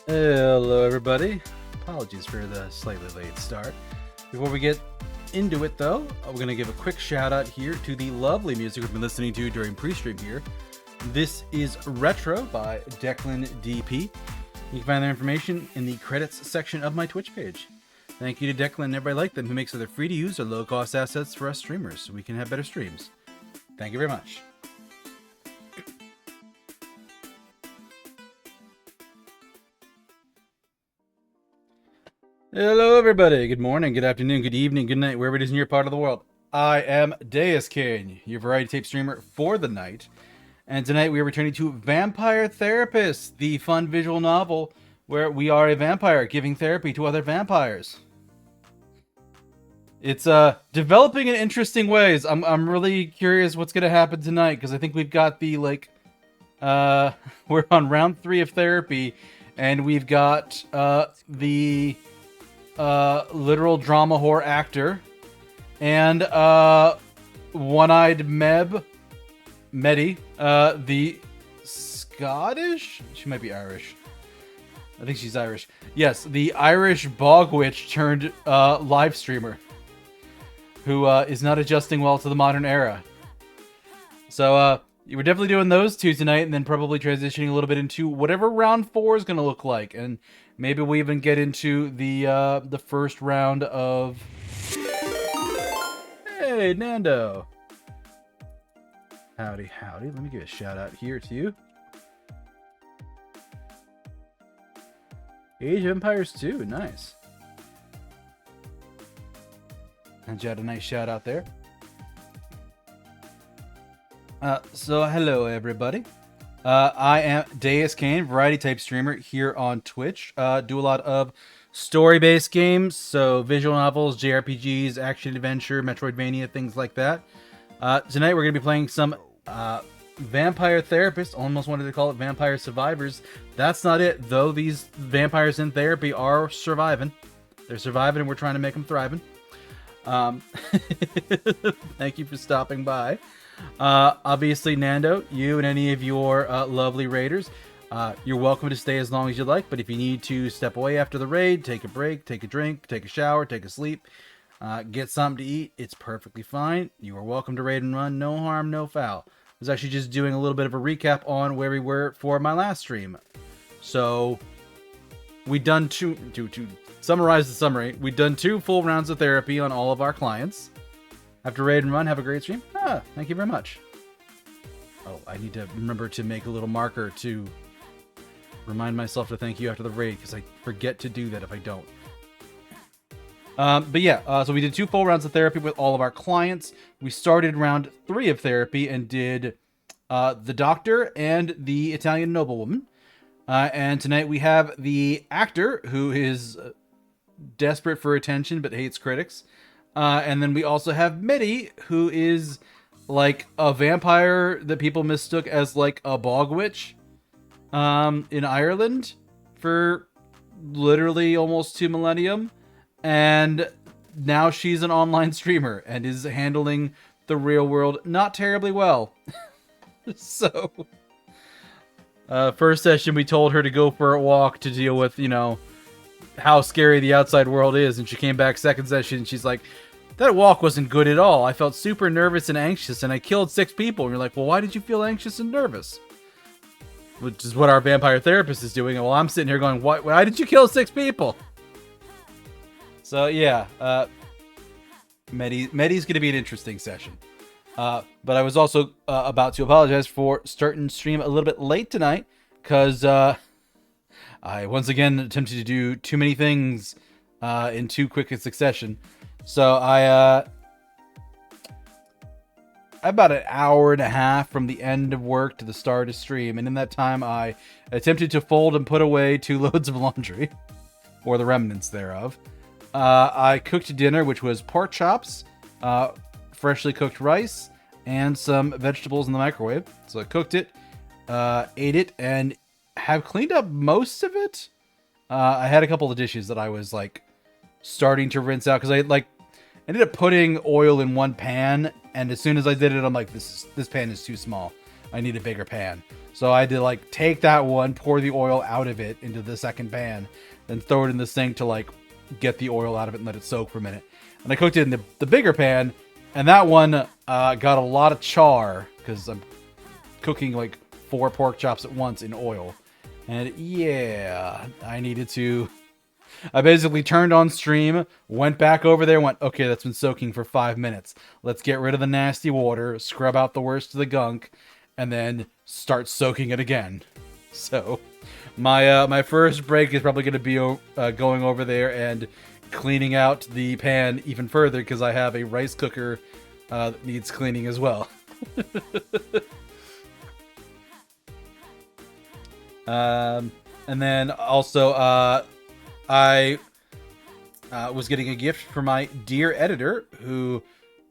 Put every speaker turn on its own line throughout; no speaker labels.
Hello everybody, apologies for the slightly late start. Before we get into it though, we're going to give a quick shout out here to the lovely music we've been listening to during pre-stream here. This is Retro by Declan DP. You can find their information in the credits section of my Twitch page. Thank you to Declan and everybody like them who makes other free to use or low cost assets for us streamers so we can have better streams. Thank you very much. Hello everybody, good morning, good afternoon, good evening, good night, wherever it is in your part of the world. I am Deuscain, your variety tape streamer for the night. And tonight we are returning to Vampire Therapist, the fun visual novel where we are a vampire giving therapy to other vampires. It's developing in interesting ways. I'm really curious what's going to happen tonight because I think we've got the we're on round 3 of therapy and we've got the literal drama whore actor and one-eyed Medi, the Scottish? She might be Irish. I think she's Irish. Yes, the Irish bog witch turned live streamer who is not adjusting well to the modern era. So we're definitely doing those two tonight and then probably transitioning a little bit into whatever round 4 is going to look like. And maybe we even get into the first round of... Hey, Nando. Howdy, howdy. Let me give a shout out here to you. Age of Empires 2, nice. And you had a nice shout out there. So hello everybody. I am Deuscain, variety type streamer here on Twitch. Do a lot of story-based games, so visual novels, JRPGs, action adventure, Metroidvania, things like that. Tonight we're going to be playing some Vampire Therapist. Almost wanted to call it Vampire Survivors. That's not it, though. These vampires in therapy are surviving. They're surviving and we're trying to make them thriving. Thank you for stopping by. Obviously, Nando, you and any of your lovely raiders, you're welcome to stay as long as you like, but if you need to step away after the raid, take a break, take a drink, take a shower, take a sleep, get something to eat, it's perfectly fine. You are welcome to raid and run. No harm, no foul. I was actually just doing a little bit of a recap on where we were for my last stream. So, we done to summarize the summary, we've done 2 full rounds of therapy on all of our clients. After raid and run, have a great stream. Thank you very much. Oh, I need to remember to make a little marker to remind myself to thank you after the raid, because I forget to do that if I don't. But yeah, so we did 2 full rounds of therapy with all of our clients. We started round 3 of therapy and did the doctor and the Italian noblewoman. And tonight we have the actor who is desperate for attention but hates critics. And then we also have Medi, who is like a vampire that people mistook as like a bog witch in Ireland for literally almost 2 millennium. And now she's an online streamer and is handling the real world not terribly well. So, first session we told her to go for a walk to deal with, you know, how scary the outside world is. And she came back second session and she's like, that walk wasn't good at all. I felt super nervous and anxious and I killed 6 people. And you're like, well, why did you feel anxious and nervous? Which is what our vampire therapist is doing. And while I'm sitting here going, why did you kill 6 people? So yeah, Medi's going to be an interesting session. But I was also about to apologize for starting stream a little bit late tonight because I once again attempted to do too many things in too quick a succession. So I about an hour and a half from the end of work to the start of stream, and in that time I attempted to fold and put away 2 loads of laundry, or the remnants thereof. I cooked dinner, which was pork chops, freshly cooked rice, and some vegetables in the microwave. So I cooked it, ate it, and have cleaned up most of it. I had a couple of dishes that I was like starting to rinse out because I ended up putting oil in one pan, and as soon as I did it, I'm like, this pan is too small. I need a bigger pan. So I had to like take that one, pour the oil out of it into the second pan, then throw it in the sink to like get the oil out of it and let it soak for a minute. And I cooked it in the bigger pan, and that one got a lot of char because I'm cooking like 4 pork chops at once in oil. And yeah, I basically turned on stream, went back over there, went, okay, that's been soaking for 5 minutes. Let's get rid of the nasty water, scrub out the worst of the gunk, and then start soaking it again. So my first break is probably going to be going over there and cleaning out the pan even further because I have a rice cooker that needs cleaning as well. And then also, I was getting a gift from my dear editor, who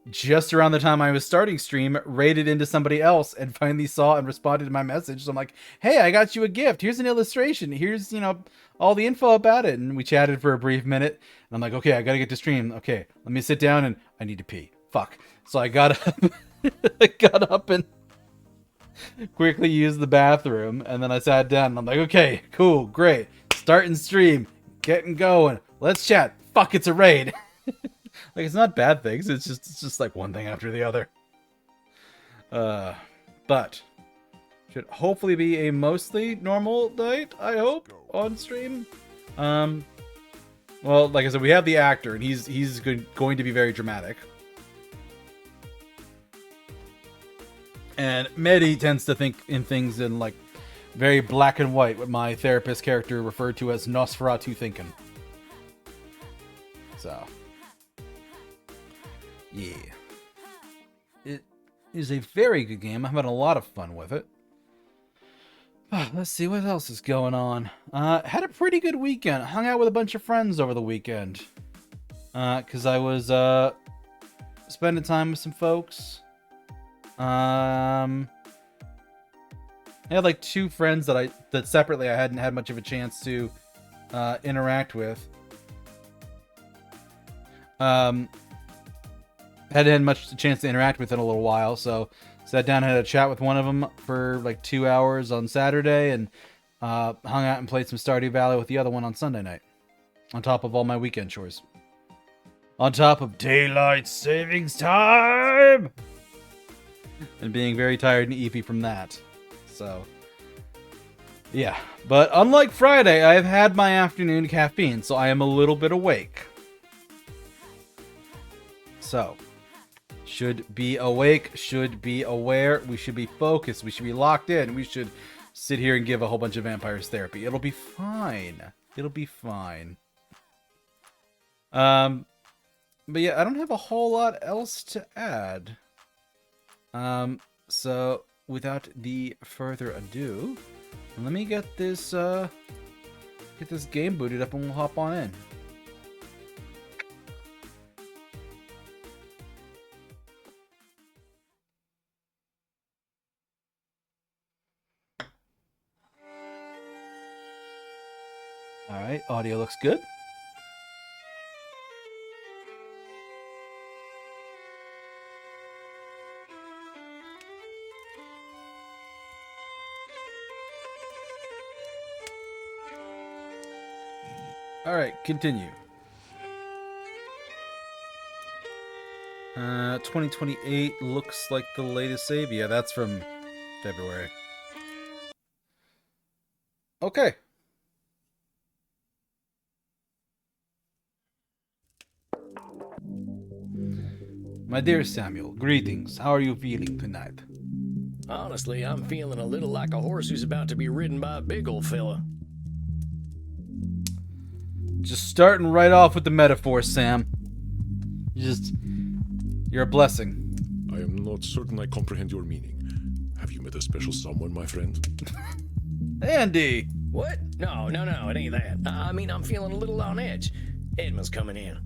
just around the time I was starting stream, raided into somebody else and finally saw and responded to my message. So I'm like, hey, I got you a gift. Here's an illustration. Here's, all the info about it. And we chatted for a brief minute. And I'm like, okay, I got to get to stream. Okay, let me sit down and I need to pee. Fuck. So I got up, I got up and quickly used the bathroom, and then I sat down and I'm like, okay, cool, great, starting stream, getting going, let's chat. Fuck, it's a raid. Like, it's not bad things, it's just like one thing after the other. But should hopefully be a mostly normal night, I hope, on stream. Well, like I said, we have the actor, and he's going to be very dramatic. And Mehdi tends to think in things in like very black and white, what my therapist character referred to as Nosferatu thinking. So, yeah. It is a very good game. I'm having a lot of fun with it. Let's see what else is going on. Had a pretty good weekend. Hung out with a bunch of friends over the weekend. Because I was spending time with some folks. I had like 2 friends that separately I hadn't had much of a chance to interact with. Hadn't had much chance to interact with in a little while, so sat down and had a chat with one of them for like 2 hours on Saturday, and hung out and played some Stardew Valley with the other one on Sunday night, on top of all my weekend chores, on top of daylight savings time. And being very tired and eepy from that. So, yeah. But unlike Friday, I've had my afternoon caffeine, so I am a little bit awake. So, should be awake, should be aware, we should be focused, we should be locked in, we should sit here and give a whole bunch of vampires therapy. It'll be fine. It'll be fine. But yeah, I don't have a whole lot else to add. So without the further ado, let me get this game booted up and we'll hop on in. All right, audio looks good. Alright, continue. 2028 looks like the latest save. Yeah, that's from February. Okay. My dear Samuel, greetings. How are you feeling tonight?
Honestly, I'm feeling a little like a horse who's about to be ridden by a big old fella.
Just starting right off with the metaphor, Sam. You're a blessing.
I am not certain I comprehend your meaning. Have you met a special someone, my friend?
Andy!
What? No, it ain't that. I mean, I'm feeling a little on edge. Edmund's coming in.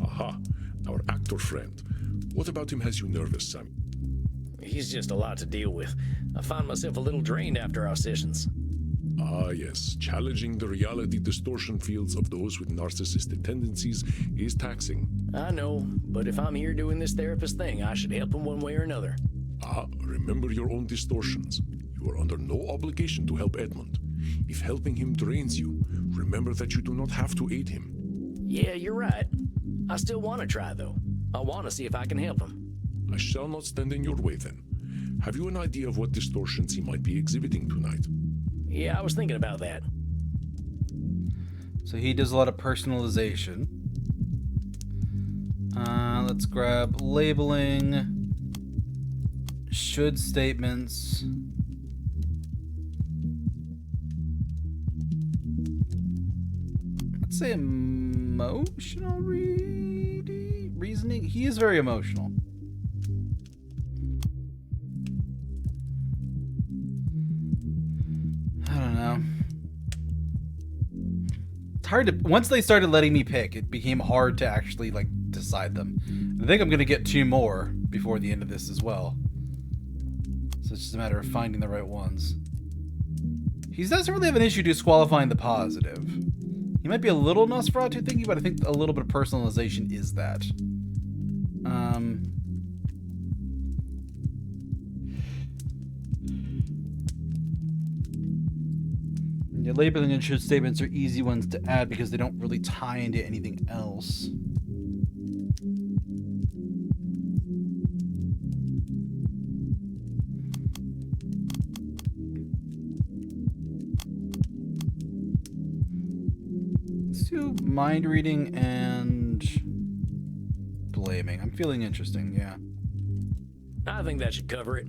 Aha, our actor friend. What about him has you nervous, Sam?
He's just a lot to deal with. I find myself a little drained after our sessions.
Ah, yes. Challenging the reality distortion fields of those with narcissistic tendencies is taxing.
I know, but if I'm here doing this therapist thing, I should help him one way or another.
Remember your own distortions. You are under no obligation to help Edmund. If helping him drains you, remember that you do not have to aid him.
Yeah, you're right. I still want to try, though. I want to see if I can help him.
I shall not stand in your way then. Have you an idea of what distortions he might be exhibiting tonight?
Yeah, I was thinking about that.
So he does a lot of personalization. Let's grab labeling, should statements. Let's say emotional reasoning. He is very emotional. I don't know. It's hard to, once they started letting me pick, it became hard to actually like decide them. I think I'm gonna get 2 more before the end of this as well. So it's just a matter of finding the right ones. He doesn't really have an issue disqualifying the positive. He might be a little Nosferatu thinking, but I think a little bit of personalization is that. Yeah, labeling and should statements are easy ones to add because they don't really tie into anything else. Let's do mind reading and blaming. I'm feeling interesting, yeah.
I think that should cover it.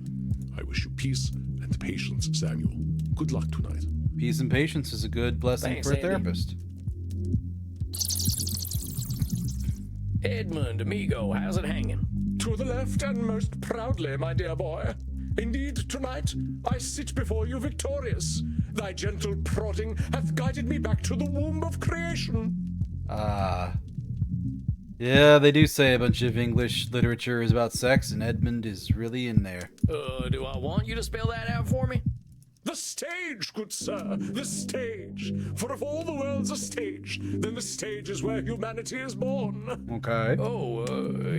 I wish you peace and patience, Samuel. Good luck tonight.
Peace and patience is a good blessing
Thanks,
for a
Andy.
therapist.
Edmund, amigo, how's it hanging?
To the left and most proudly, my dear boy. Indeed, tonight I sit before you victorious. Thy gentle prodding hath guided me back to the womb of creation.
Yeah, they do say a bunch of English literature is about sex, and Edmund is really in there.
Do I want you to spell that out for me?
The stage, good sir, the stage. For if all the world's a stage, then the stage is where humanity is born.
Okay.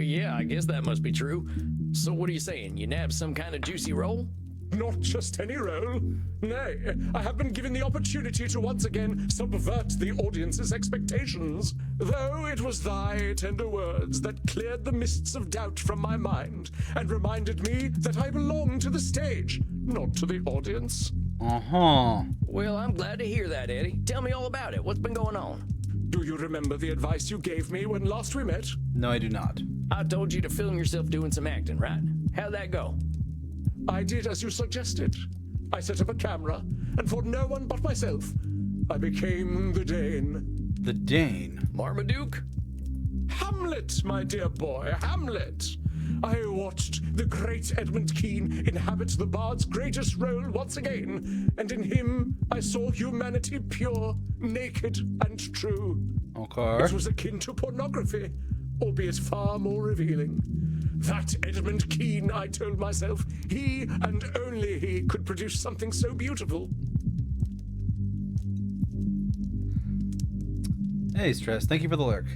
Yeah, I guess that must be true. So what are you saying? You nabbed some kind of juicy role?
Not just any role. Nay, I have been given the opportunity to once again subvert the audience's expectations. Though it was thy tender words that cleared the mists of doubt from my mind and reminded me that I belong to the stage, not to the audience.
Uh-huh.
Well, I'm glad to hear that, Eddie. Tell me all about it. What's been going on?
Do you remember the advice you gave me when last we met?
No, I do not.
I told you to film yourself doing some acting, right? How'd that go?
I did as you suggested. I set up a camera, and for no one but myself, I became the Dane.
The Dane.
Marmaduke?
Hamlet, my dear boy, Hamlet. I watched the great Edmund Kean inhabit the bard's greatest role once again, and in him I saw humanity pure, naked, and true.
Okay.
It was akin to pornography, albeit far more revealing. That Edmund Kean, I told myself, he and only he could produce something so beautiful.
Hey, Stress, thank you for the lurk.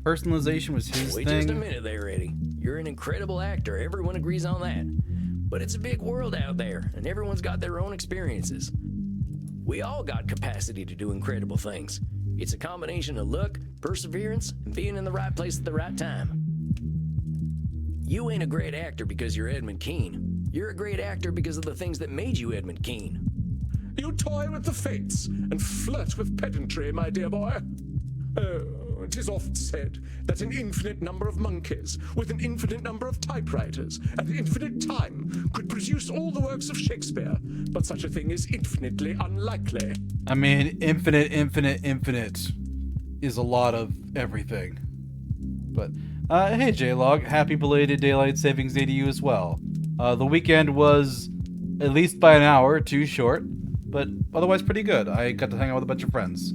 Personalization was his
Wait
thing.
just a minute there, Eddie. You're an incredible actor. Everyone agrees on that. But it's a big world out there, and everyone's got their own experiences. We all got capacity to do incredible things. It's a combination of luck, perseverance, and being in the right place at the right time. You ain't a great actor because you're Edmund Kean. You're a great actor because of the things that made you Edmund Kean.
You toy with the fates and flirt with pedantry, my dear boy. Oh, it is oft said that an infinite number of monkeys with an infinite number of typewriters at infinite time could produce all the works of Shakespeare, but such a thing is infinitely unlikely.
I mean, infinite is a lot of everything. But, hey J-Log, happy belated Daylight Savings Day to you as well. The weekend was, at least by an hour, too short, but otherwise pretty good. I got to hang out with a bunch of friends.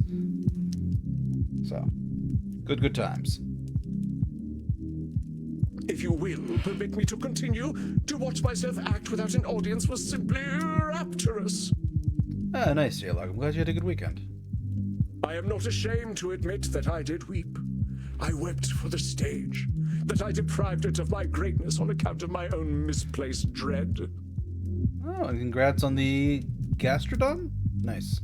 So, good times.
If you will permit me to continue, to watch myself act without an audience was simply rapturous.
Ah, nice, J-Log. I'm glad you had a good weekend.
I am not ashamed to admit that I did weep. I wept for the stage, that I deprived it of my greatness on account of my own misplaced dread.
Oh, and congrats on the gastrodon. Nice.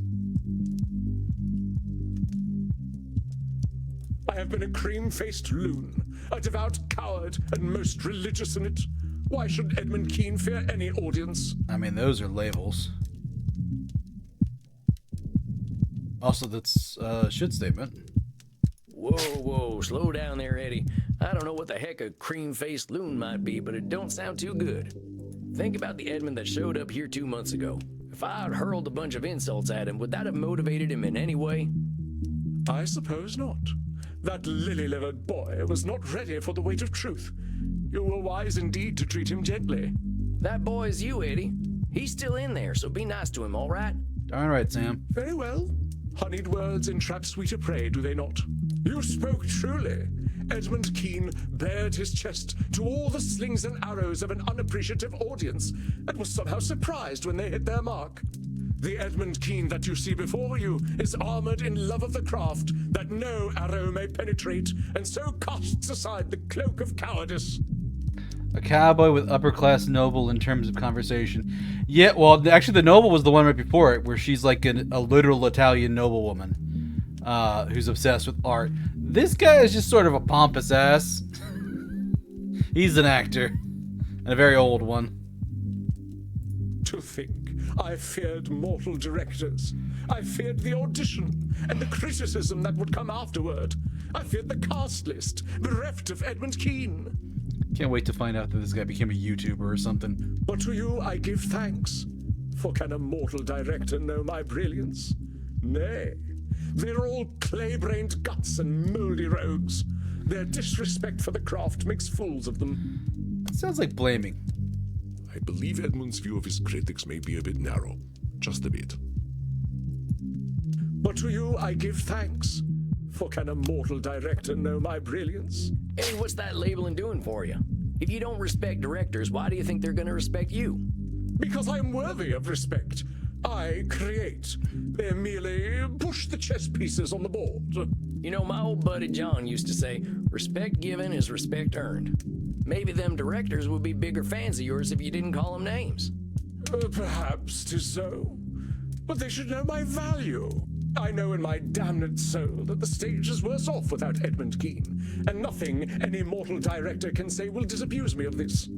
I have been a cream-faced loon, a devout coward, and most religious in it. Why should Edmund Keene fear any audience?
I mean, those are labels. Also, that's a should statement.
Whoa, slow down there, Eddie. I don't know what the heck a cream-faced loon might be, but it don't sound too good. Think about the Edmund that showed up here 2 months ago. If I had hurled a bunch of insults at him, would that have motivated him in any way?
I suppose not. That lily-livered boy was not ready for the weight of truth. You were wise indeed to treat him gently.
That boy's you, Eddie. He's still in there, so be nice to him, all right?
Darn right, Sam.
Very well. Honeyed words entrap sweeter prey, do they not? You spoke truly. Edmund Keene bared his chest to all the slings and arrows of an unappreciative audience and was somehow surprised when they hit their mark. The Edmund Keene that you see before you is armored in love of the craft that no arrow may penetrate, and so casts aside the cloak of cowardice.
A cowboy with upper-class noble in terms of conversation. Yeah, well, actually, the noble was the one right before it, where she's like a literal Italian noblewoman who's obsessed with art. This guy is just sort of a pompous ass. He's an actor, and a very old one.
To think, I feared mortal directors. I feared the audition and the criticism that would come afterward. I feared the cast list, bereft of Edmund Keene.
Can't wait to find out that this guy became a YouTuber or something.
But to you I give thanks. For can a mortal director know my brilliance? Nay, they're all clay-brained guts and mouldy rogues. Their disrespect for the craft makes fools of them.
That sounds like blaming.
I believe Edmund's view of his critics may be a bit narrow. Just a bit.
But to you I give thanks. For can a mortal director know my brilliance?
Hey, what's that labeling doing for you? If you don't respect directors, why do you think they're gonna respect you?
Because I am worthy of respect. I create. They merely push the chess pieces on the board.
You know, my old buddy John used to say, respect given is respect earned. Maybe them directors would be bigger fans of yours if you didn't call them names.
Perhaps 'tis so. But they should know my value. I know in my damned soul that the stage is worse off without Edmund Keene, and nothing any mortal director can say will disabuse me of this.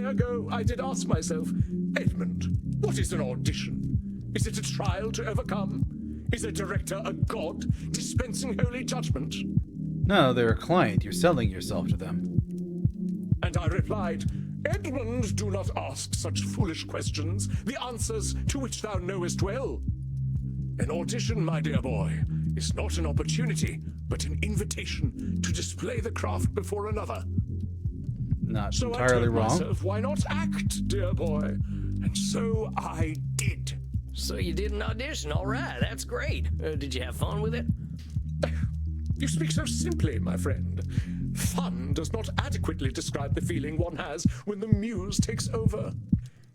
Ergo, I did ask myself, Edmund, what is an audition? Is it a trial to overcome? Is a director a god dispensing holy judgment?
No, they're a client. You're selling yourself to them.
And I replied, Edmund, do not ask such foolish questions, the answers to which thou knowest well. An audition, my dear boy, is not an opportunity, but an invitation to display the craft before another.
Not
So I
entirely
told
wrong.
myself, why not act, dear boy? And so I did.
So you did an audition, all right, that's great. Did you have fun with it?
You speak so simply, my friend. Fun does not adequately describe the feeling one has when the muse takes over.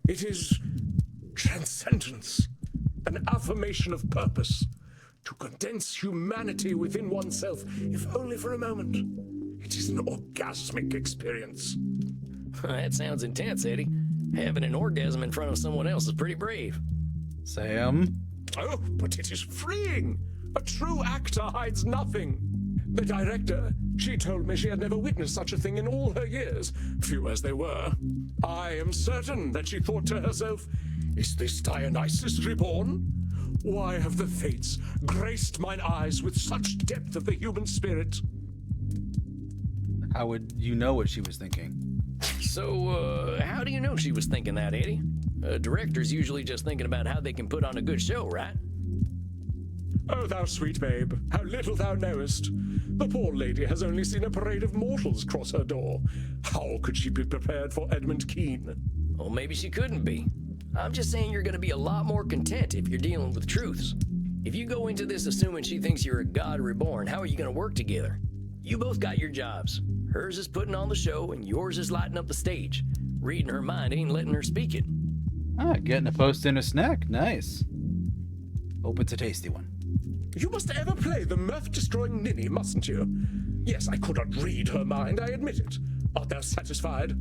It is transcendence, an affirmation of purpose, to condense humanity within oneself, if only for a moment. It is an orgasmic experience.
That sounds intense, Eddie. Having an orgasm in front of someone else is pretty brave.
Sam?
Oh, but it is freeing. A true actor hides nothing. The director, she told me she had never witnessed such a thing in all her years, few as they were. I am certain that she thought to herself, is this Dionysus reborn? Why have the fates graced mine eyes with such depth of the human spirit?
How would you know what she was thinking?
So, how do you know she was thinking that, Eddie? A director's usually just thinking about how they can put on a good show, right?
Oh, thou sweet babe, how little thou knowest. The poor lady has only seen a parade of mortals cross her door. How could she be prepared for Edmund Keene?
Well, maybe she couldn't be. I'm just saying you're gonna be a lot more content if you're dealing with truths. If you go into this assuming she thinks you're a god reborn, how are you gonna work together? You both got your jobs. Hers is putting on the show, and yours is lighting up the stage. Reading her mind ain't letting her speak it.
Ah, getting a post in a snack. Nice. Hope it's a tasty one.
You must ever play the mirth-destroying ninny, mustn't you? Yes, I could not read her mind, I admit it. Art thou satisfied?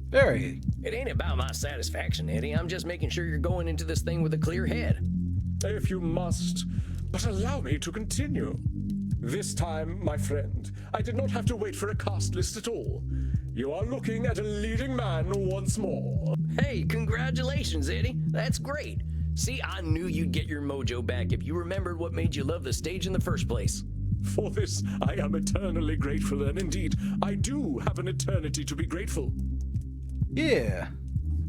Very.
It ain't about my satisfaction, Eddie. I'm just making sure you're going into this thing with a clear head.
If you must, but allow me to continue. This time, my friend, I did not have to wait for a cast list at all. You are looking at a leading man once more.
Hey, congratulations, Eddie. That's great. See, I knew you'd get your mojo back if you remembered what made you love the stage in the first place.
For this, I am eternally grateful, and indeed, I do have an eternity to be grateful.
Yeah.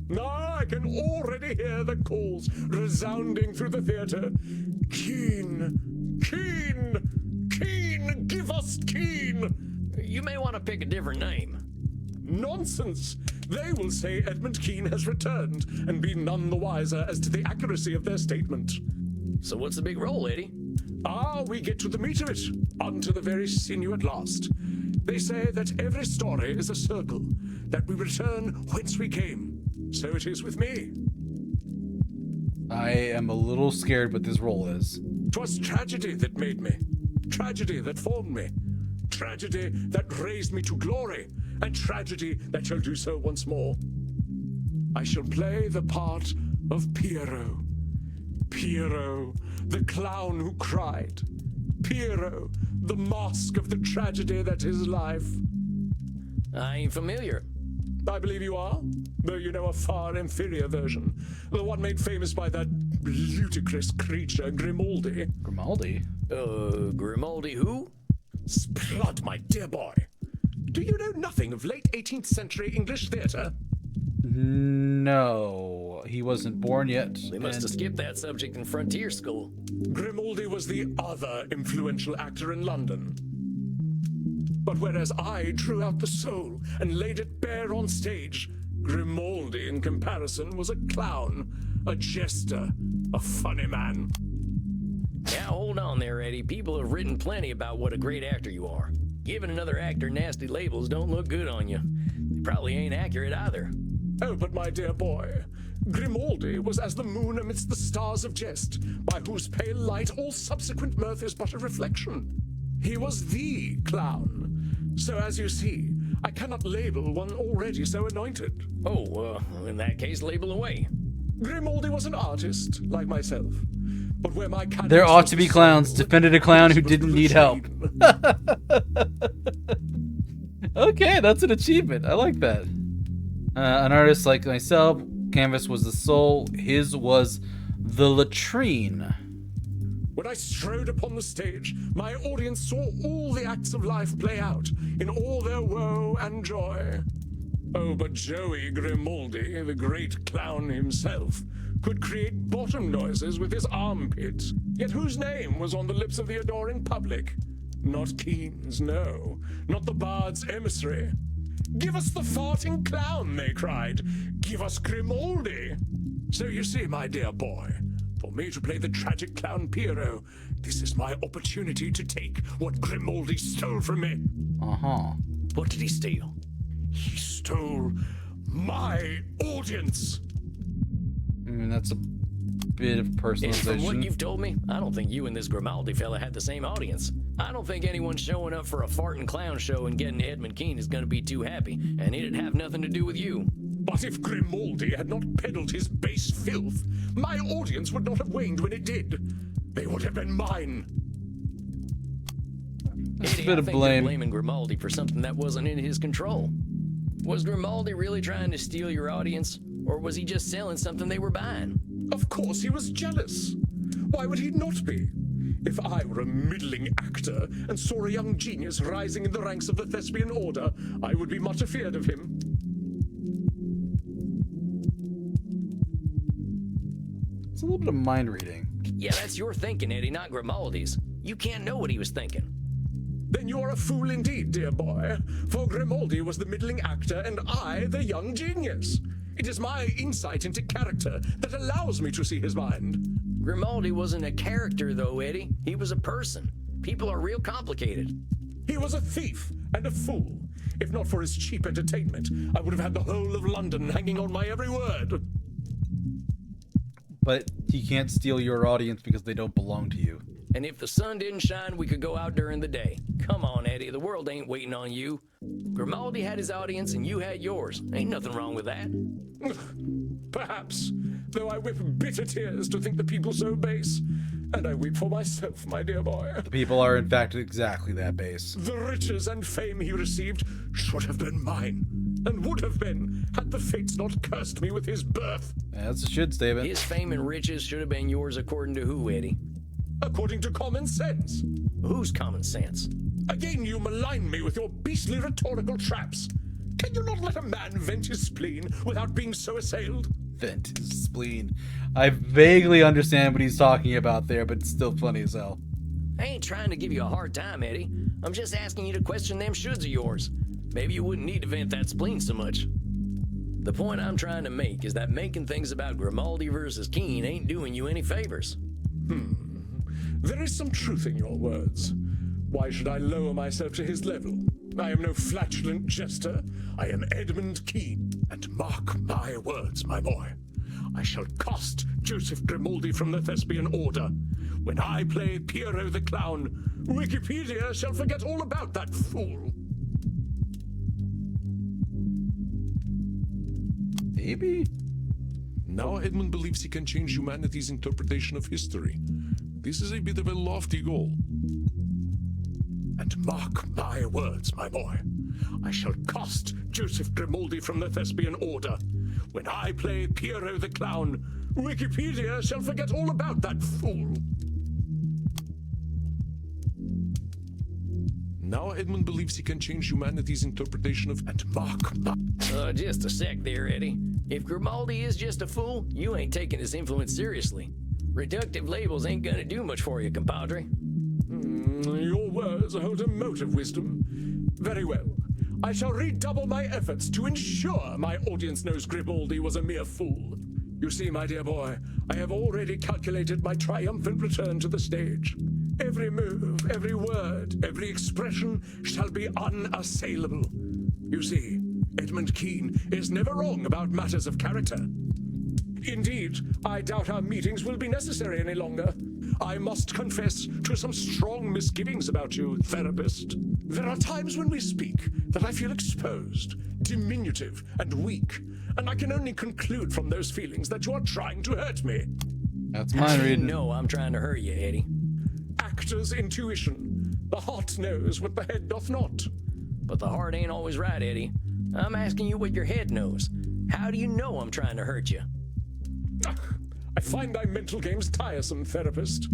Now I can already hear the calls resounding through the theater. Keen! Keen! Keen! Give us Keen!
You may want to pick a different name.
Nonsense! They will say Edmund Kean has returned and be none the wiser as to the accuracy of their statement.
So what's the big role, Eddie?
We get to the meat of it, unto the very sinew at last. They say that every story is a circle, that we return whence we came. So it is with me.
I am a little scared what this role is.
'Twas tragedy that made me, tragedy that formed me, tragedy that raised me to glory, and tragedy that shall do so once more. I shall play the part of Pierrot. Pierrot, the clown who cried. Pierrot, the mask of the tragedy that is life.
I ain't familiar.
I believe you are, though you know a far inferior version. The one made famous by that ludicrous creature, Grimaldi.
Grimaldi?
Grimaldi who?
Splud, my dear boy. Do you know nothing of late 18th century English theatre?
No, he wasn't born yet.
They must have skipped that subject in frontier school.
Grimaldi was the other influential actor in London. But whereas I drew out the soul and laid it bare on stage, Grimaldi, in comparison, was a clown, a jester, a funny man.
Now hold on there, Eddie. People have written plenty about what a great actor you are. Giving another actor nasty labels don't look good on you. They probably ain't accurate either.
Oh, but my dear boy, Grimaldi was as the moon amidst the stars of jest, by whose pale light all subsequent mirth is but a reflection. He was the clown. So as you see, I cannot label one already so anointed.
Oh, in that case, label away.
Grimaldi was an artist, like myself. But where my
There ought to be clowns. Defended a clown who didn't need help. Okay, that's an achievement. I like that. An artist like myself, canvas was the soul, his was the latrine.
When I strode upon the stage, my audience saw all the acts of life play out, in all their woe and joy. Oh, but Joey Grimaldi, the great clown himself, could create bottom noises with his armpit. Yet whose name was on the lips of the adoring public? Not Kean's, no. Not the bard's emissary. Give us the farting clown, they cried. Give us Grimaldi. So you see, my dear boy, for me to play the tragic clown Pierrot, this is my opportunity to take what Grimaldi stole from me.
Uh-huh.
What did he steal?
He stole my audience.
I mean, that's a bit of
And from what
personalization.
you've told me, I don't think you and this Grimaldi fella had the same audience. I don't think anyone showing up for a farting clown show and getting Edmund Kean is going to be too happy, and it'd have nothing to do with you.
But if Grimaldi had not peddled his base filth, my audience would not have waned when it did. They would have been mine.
That's a
Eddie,
bit
I
of
think
blame.
you're blaming Grimaldi for something that wasn't in his control. Was Grimaldi really trying to steal your audience, or was he just selling something they were buying?
Of course he was jealous. Why would he not be? If I were a middling actor and saw a young genius rising in the ranks of the thespian order, I would be much afeard of him.
It's a little bit of mind reading.
Yeah, that's your thinking, Eddie, not Grimaldi's. You can't know what he was thinking.
Then you are a fool indeed, dear boy, for Grimaldi was the middling actor and I the young genius. It is my insight into character that allows me to see his mind.
Grimaldi wasn't a character, though, Eddie. He was a person. People are real complicated.
He was a thief and a fool. If not for his cheap entertainment, I would have had the whole of London hanging on my every word.
But he can't steal your audience because they don't belong to you.
And if the sun didn't shine, we could go out during the day. Come on, Eddie, the world ain't waiting on you. Grimaldi had his audience and you had yours. Ain't nothing wrong with that.
Perhaps, though I weep bitter tears to think the people so base. And I weep for myself, my dear boy.
The people are, in fact, exactly that base.
The riches and fame he received should have been mine, and would have been, had the fates not cursed me with his birth.
That's a should statement.
His fame and riches should have been yours according to who, Eddie?
According to common sense.
Whose common sense?
Again you malign me with your beastly rhetorical traps. Can you not let a man vent his spleen without being so assailed?
Vent his spleen. I vaguely understand what he's talking about there, but it's still funny as hell.
I ain't trying to give you a hard time, Eddie. I'm just asking you to question them shoulds of yours. Maybe you wouldn't need to vent that spleen so much. The point I'm trying to make is that making things about Grimaldi versus Keene ain't doing you any favors.
There is some truth in your words. Why should I lower myself to his level? I am no flatulent jester. I am Edmund Keene. And mark my words, my boy. I shall cast Joseph Grimaldi from the Thespian Order. When I play Piero the Clown, Wikipedia shall forget all about that fool.
Maybe?
Now Edmund believes he can change humanity's interpretation of history. This is a bit of a lofty goal. And mark my words, my boy. I shall cast Joseph Grimaldi from the Thespian Order. When I play Piero the Clown, Wikipedia shall forget all about that fool. Now Edmund believes he can change humanity's interpretation of... And mark my...
Just a sec there, Eddie. If Grimaldi is just a fool, you ain't taking his influence seriously. Reductive labels ain't gonna do much for you, compadre.
Your words hold a mote of wisdom. Very well. I shall redouble my efforts to ensure my audience knows Grimaldi was a mere fool. You see, my dear boy, I have already calculated my triumphant return to the stage. Every move, every word, every expression shall be unassailable. You see, Edmund Keene is never wrong about matters of character. Indeed, I doubt our meetings will be necessary any longer. I must confess to some strong misgivings about you, therapist. There are times when we speak that I feel exposed, diminutive, and weak, and I can only conclude from those feelings that you are trying to hurt me.
That's mine reading.
No, I'm trying to hurt you, Eddie.
Actor's intuition. The heart knows what the head doth not.
But the heart ain't always right, Eddie. I'm asking you what your head knows. How do you know I'm trying to hurt you?
I find thy mental games tiresome, therapist.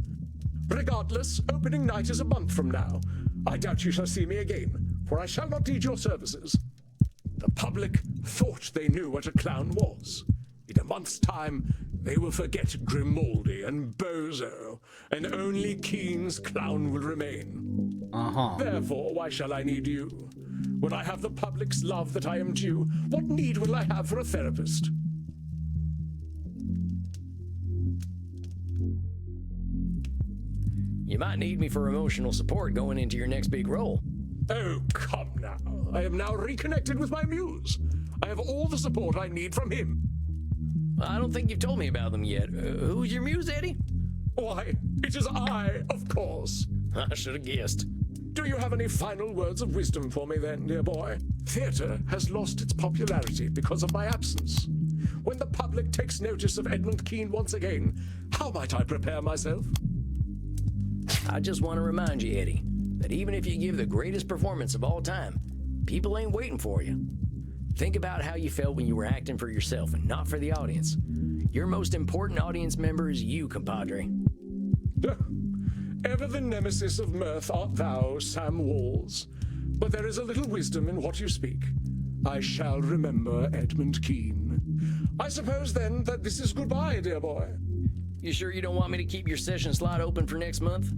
Regardless, opening night is a month from now. I doubt you shall see me again, for I shall not need your services. The public thought they knew what a clown was. In a month's time, they will forget Grimaldi and Bozo, and only Keene's clown will remain. Therefore, why shall I need you? When I have the public's love that I am due, what need will I have for a therapist?
You might need me for emotional support going into your next big role.
Oh, come now. I am now reconnected with my muse. I have all the support I need from him.
I don't think you've told me about them yet. Who's your muse, Eddie?
Why, it is I, of course.
I should have guessed.
Do you have any final words of wisdom for me then, dear boy? Theatre has lost its popularity because of my absence. When the public takes notice of Edmund Keene once again, how might I prepare myself?
I just want to remind you, Eddie, that even if you give the greatest performance of all time, people ain't waiting for you. Think about how you felt when you were acting for yourself and not for the audience. Your most important audience member is you, compadre.
Ever the nemesis of mirth art thou, Sam Walls. But there is a little wisdom in what you speak. I shall remember Edmund Keene. I suppose then that this is goodbye, dear boy.
You sure you don't want me to keep your session slot open for next month?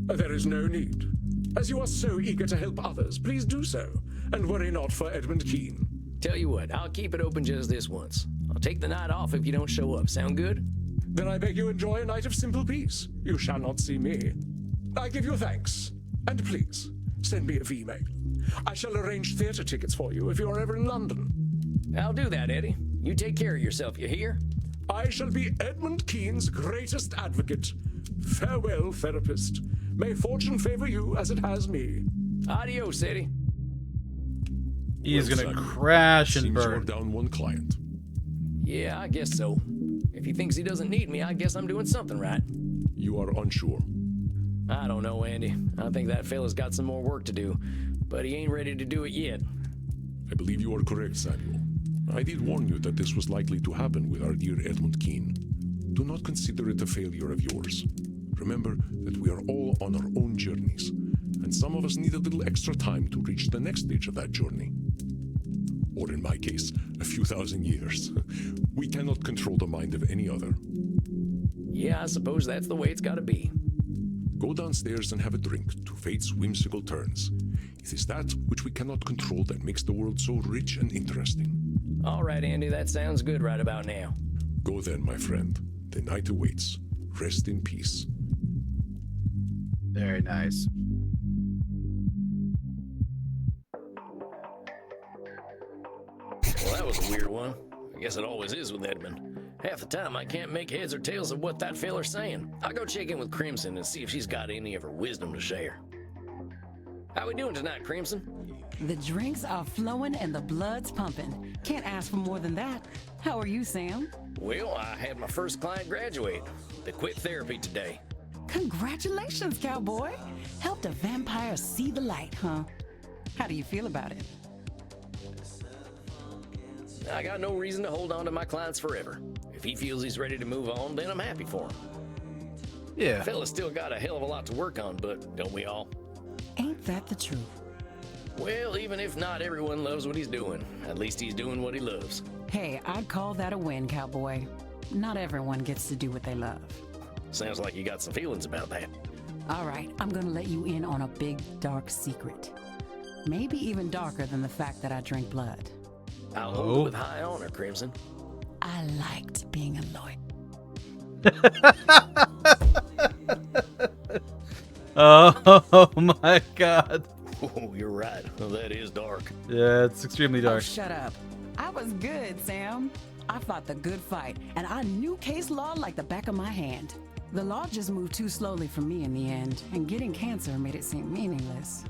There is no need. As you are so eager to help others, please do so, and worry not for Edmund Keene.
Tell you what, I'll keep it open just this once. I'll take the night off if you don't show up. Sound good?
Then I beg you enjoy a night of simple peace. You shall not see me. I give you thanks. And please, send me a V-mail. I shall arrange theatre tickets for you if you are ever in London.
I'll do that, Eddie. You take care of yourself, you hear?
I shall be Edmund Keene's greatest advocate, Farewell, therapist. May fortune favor you as it has me.
Adios, Eddie.
He's
Well,
gonna
Samuel,
crash and
seems you're
burn.
down one client.
Yeah, I guess so. If he thinks he doesn't need me, I guess I'm doing something right.
You are unsure.
I don't know, Andy. I think that fella's got some more work to do, but he ain't ready to do it yet.
I believe you are correct, Samuel. I did warn you that this was likely to happen with our dear Edmund Keene. Do not consider it a failure of yours. Remember that we are all on our own journeys, and some of us need a little extra time to reach the next stage of that journey. Or in my case, a few thousand years. We cannot control the mind of any other.
Yeah, I suppose that's the way it's gotta be.
Go downstairs and have a drink to fate's whimsical turns. It is that which we cannot control that makes the world so rich and interesting.
All right, Andy, that sounds good right about now.
Go then, my friend. The night awaits. Rest in peace.
Very nice.
Well, that was a weird one. I guess it always is with Edmund. Half the time, I can't make heads or tails of what that feller's saying. I'll go check in with Crimson and see if she's got any of her wisdom to share. How we doing tonight, Crimson?
The drinks are flowing and the blood's pumping. Can't ask for more than that. How are you, Sam?
Well, I had my first client graduate. They quit therapy today.
Congratulations, cowboy. Helped a vampire see the light, huh? How do you feel about it?
I got no reason to hold on to my clients forever. If he feels he's ready to move on, then I'm happy for him.
Yeah.
Fella's still got a hell of a lot to work on, but don't we all?
Ain't that the truth?
Well, even if not everyone loves what he's doing, at least he's doing what he loves.
Hey, I'd call that a win, cowboy. Not everyone gets to do what they love.
Sounds like you got some feelings about that.
All right, I'm gonna let you in on a big, dark secret. Maybe even darker than the fact that I drink blood.
I'll hold it with high honor, Crimson.
I liked being a lawyer.
Oh my god.
Oh, you're right. That is dark.
Yeah, it's extremely
Oh,
dark.
shut up. I was good, Sam. I fought the good fight, and I knew case law like the back of my hand. The law just moved too slowly for me in the end, and getting cancer made it seem meaningless.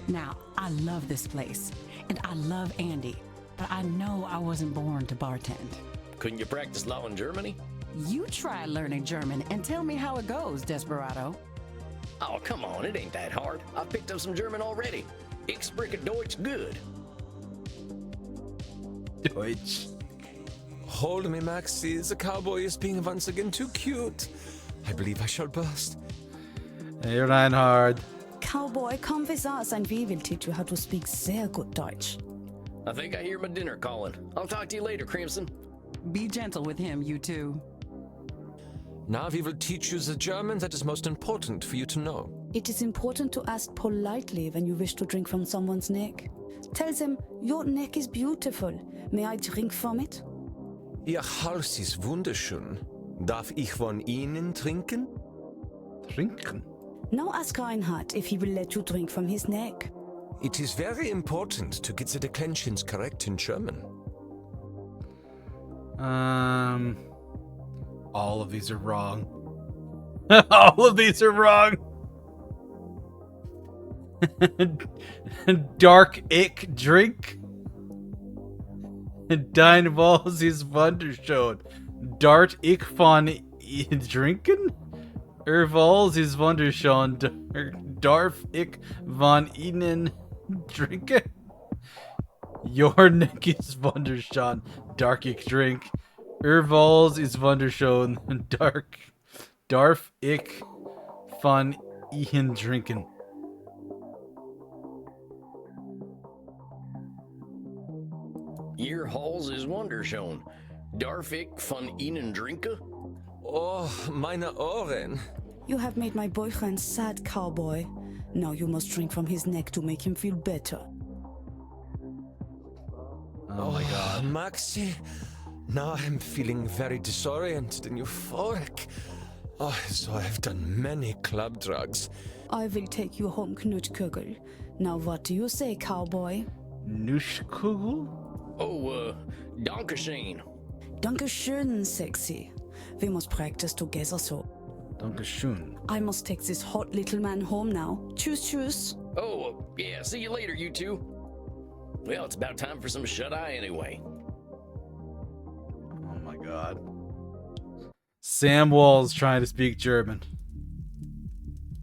Now, I love this place, and I love Andy, but I know I wasn't born to bartend.
Couldn't you practice law in Germany?
You try learning German and tell me how it goes, Desperado.
Oh, come on. It ain't that hard. I've picked up some German already. Ich spreche Deutsch good.
Deutsch.
Hold me, Maxie. The cowboy is being once again too cute. I believe I shall burst.
Hey, Reinhard.
Cowboy, come with us and we will teach you how to speak sehr good Deutsch.
I think I hear my dinner calling. I'll talk to you later, Crimson.
Be gentle with him, you two.
Now we will teach you the German that is most important for you to know.
It is important to ask politely when you wish to drink from someone's neck. Tell them, your neck is beautiful. May I drink from it?
Ihr Hals ist wunderschön. Darf ich von Ihnen trinken?
Trinken.
Now ask Reinhard if he will let you drink from his neck.
It is very important to get the declensions correct in German.
All of these are wrong. All of these are wrong. Dark ick drink. Dein Walls ist wunderschön. Dart ich von trinken? Walls ist wunderschön. Darf ich von ihnen trinken? Your neck is wunderschön. Dark ich drink. Walls ist wunderschön. Darf ich von ihnen trinken?
Your halls is wunderschön. Darf ich von Ihnen trinken?
Oh, meine Ohren.
You have made my boyfriend sad, cowboy. Now you must drink from his neck to make him feel better.
Oh my god.
Maxie, now I'm feeling very disoriented and euphoric. Oh, so I've done many club drugs.
I will take you home, Knutkugel. Now what do you say, cowboy?
Nuschkugel?
Oh, Dankeschön.
Dankeschön, sexy. We must practice together so.
Dankeschön.
I must take this hot little man home now. Tschüss, tschüss.
Oh, yeah, see you later, you two. Well, it's about time for some shut-eye anyway.
Oh my god. Sam Wall's trying to speak German.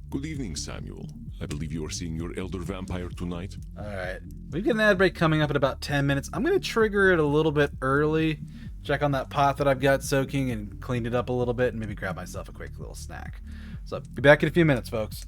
Good evening, Samuel. I believe you are seeing your elder vampire tonight.
Alright. We've got an ad break coming up in about 10 minutes. I'm going to trigger it a little bit early. Check on that pot that I've got soaking and clean it up a little bit and maybe grab myself a quick little snack. So, be back in a few minutes, folks.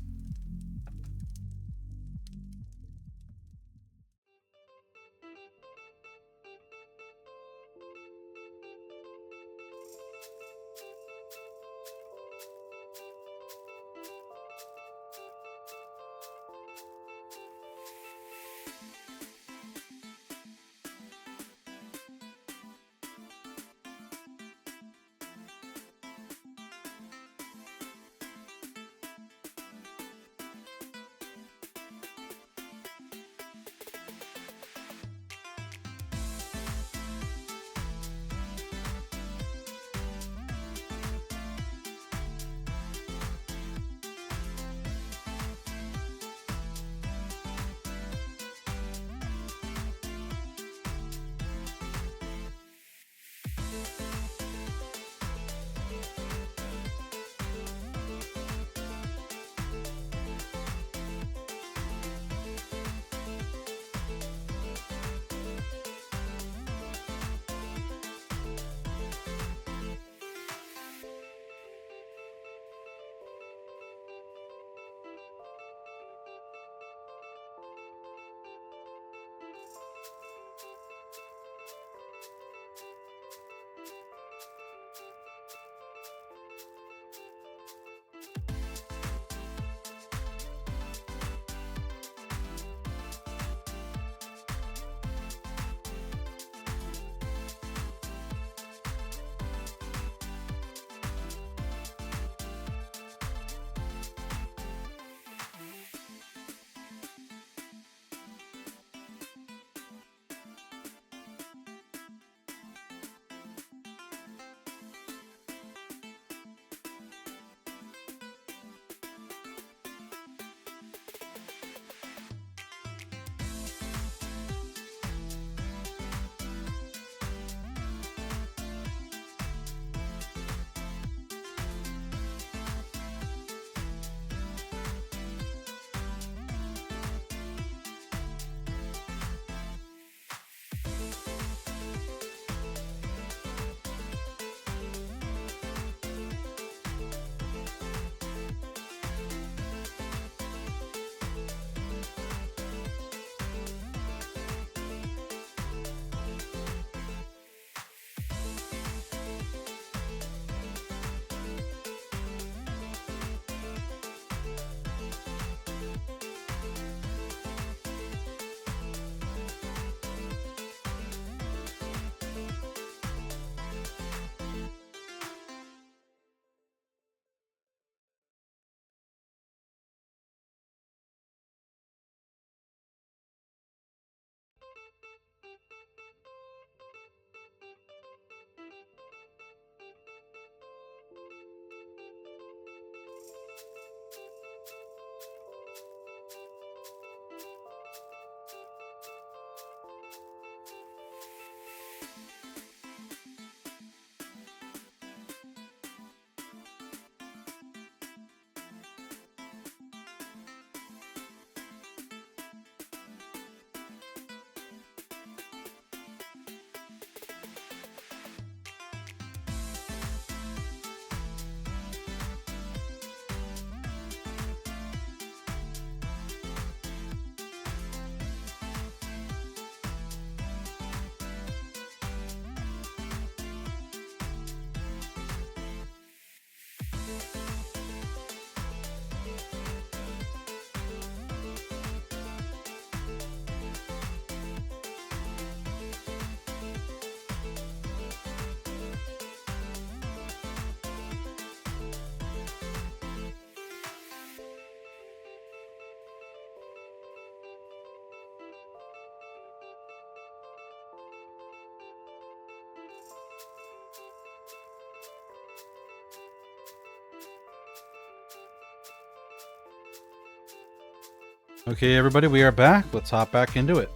Okay, everybody, we are back. Let's hop back into it.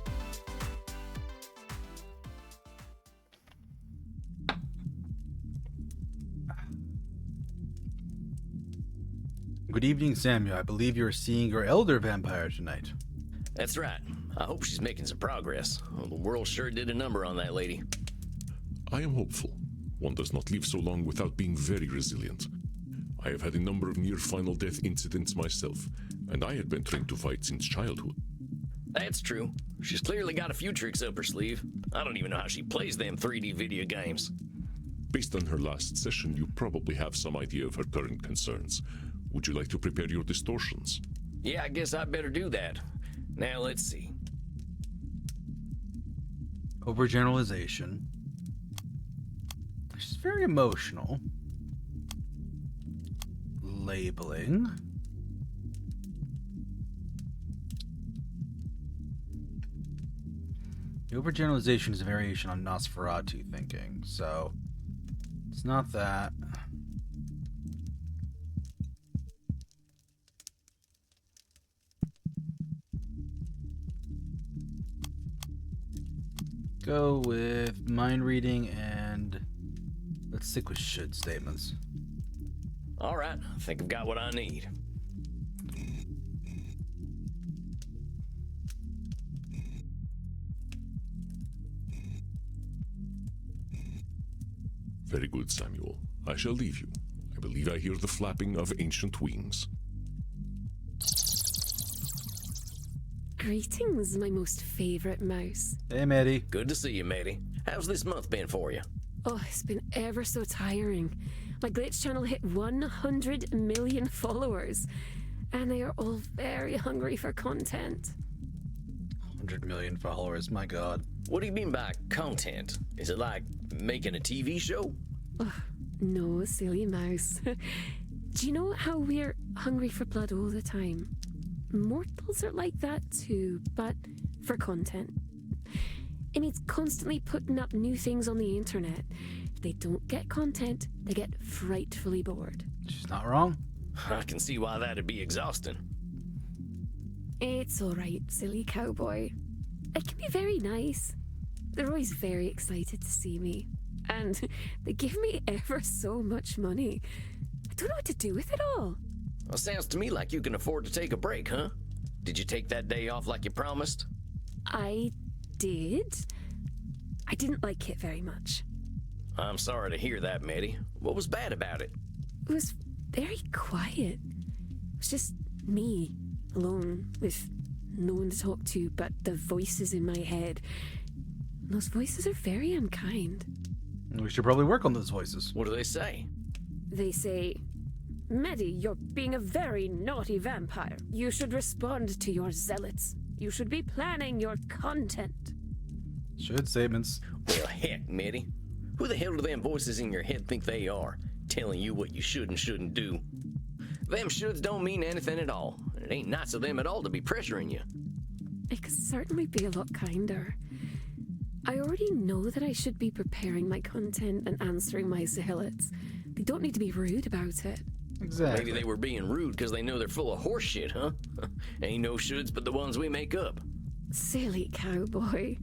Good evening, Samuel. I believe you're seeing your elder vampire tonight.
That's right. I hope she's making some progress. Well, the world sure did a number on that lady.
I am hopeful. One does not live so long without being very resilient. I have had a number of near final death incidents myself, and I had been trained to fight since childhood.
That's true. She's clearly got a few tricks up her sleeve. I don't even know how she plays them 3D video games.
Based on her last session, you probably have some idea of her current concerns. Would you like to prepare your distortions?
Yeah, I guess I'd better do that. Now, let's see.
Overgeneralization. She's very emotional. Labeling. The overgeneralization is a variation on Nosferatu thinking, so it's not that. Go with mind reading, and let's stick with should statements.
All right, I think I've got what I need.
Very good, Samuel. I shall leave you. I believe I hear the flapping of ancient wings.
Greetings, my most favorite mouse.
Hey, Maddie.
Good to see you, matey. How's this month been for you?
Oh, it's been ever so tiring. My glitch channel hit 100 million followers, and they are all very hungry for content.
100 million followers, my god.
What do you mean by content? Is it like making a TV show?
Oh, no, silly mouse. Do you know how we're hungry for blood all the time? Mortals are like that too, but for content. It means constantly putting up new things on the internet. If they don't get content, they get frightfully bored.
She's not wrong.
I can see why that'd be exhausting.
It's alright, silly cowboy. It can be very nice. They're always very excited to see me. And they give me ever so much money. I don't know what to do with it all.
Well, sounds to me like you can afford to take a break, huh? Did you take that day off like you promised?
I did. I didn't like it very much.
I'm sorry to hear that, matey. What was bad about it?
It was very quiet. It was just me, alone, with no one to talk to but the voices in my head. And those voices are very unkind.
We should probably work on those voices.
What do they say?
They say, Maddie, you're being a very naughty vampire. You should respond to your zealots. You should be planning your content.
Should statements.
Well, heck, matey. Who the hell do them voices in your head think they are, telling you what you should and shouldn't do? Them shoulds don't mean anything at all. It ain't nice of them at all to be pressuring you.
It could certainly be a lot kinder. I already know that I should be preparing my content and answering my zealots. They don't need to be rude about it.
Exactly.
Maybe they were being rude because they know they're full of horse shit, huh? Ain't no shoulds but the ones we make up.
Silly cowboy.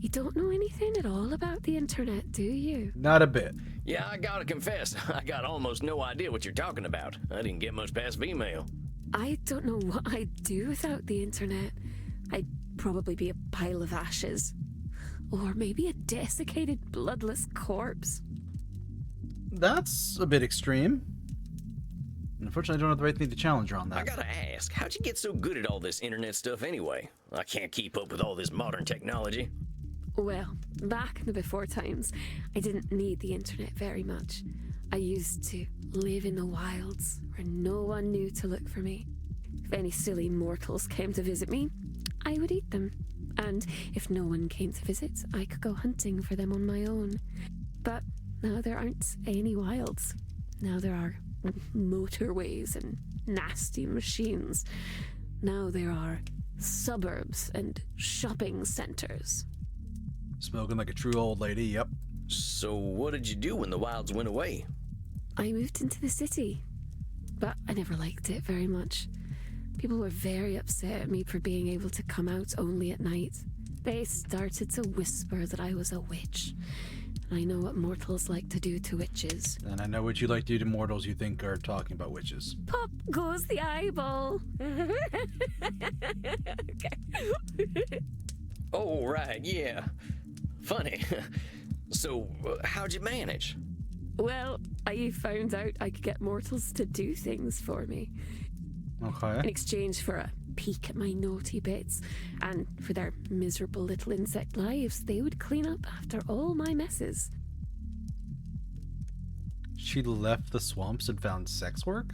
You don't know anything at all about the internet, do you?
Not a bit.
Yeah, I gotta confess, I got almost no idea what you're talking about. I didn't get much past email.
I don't know what I'd do without the internet. I'd probably be a pile of ashes. Or maybe a desiccated, bloodless corpse.
That's a bit extreme. Unfortunately, I don't have the right thing to challenge her on that.
I gotta ask, how'd you get so good at all this internet stuff anyway? I can't keep up with all this modern technology.
Well, back in the before times, I didn't need the internet very much. I used to live in the wilds where no one knew to look for me. If any silly mortals came to visit me, I would eat them. And if no one came to visit, I could go hunting for them on my own. But now there aren't any wilds. Now there are motorways and nasty machines. Now there are suburbs and shopping centers.
Smoking like a true old lady, yep.
So what did you do when the wilds went away?
I moved into the city, but I never liked it very much. People were very upset at me for being able to come out only at night. They started to whisper that I was a witch. I know what mortals like to do to witches.
And I know what you like to do to mortals you think are talking about witches.
Pop goes the eyeball. Okay.
Oh, right, yeah. Funny. So, how'd you manage?
Well, I found out I could get mortals to do things for me.
Okay.
In exchange for a peek at my naughty bits, and for their miserable little insect lives, they would clean up after all my messes.
She left the swamps and found sex work?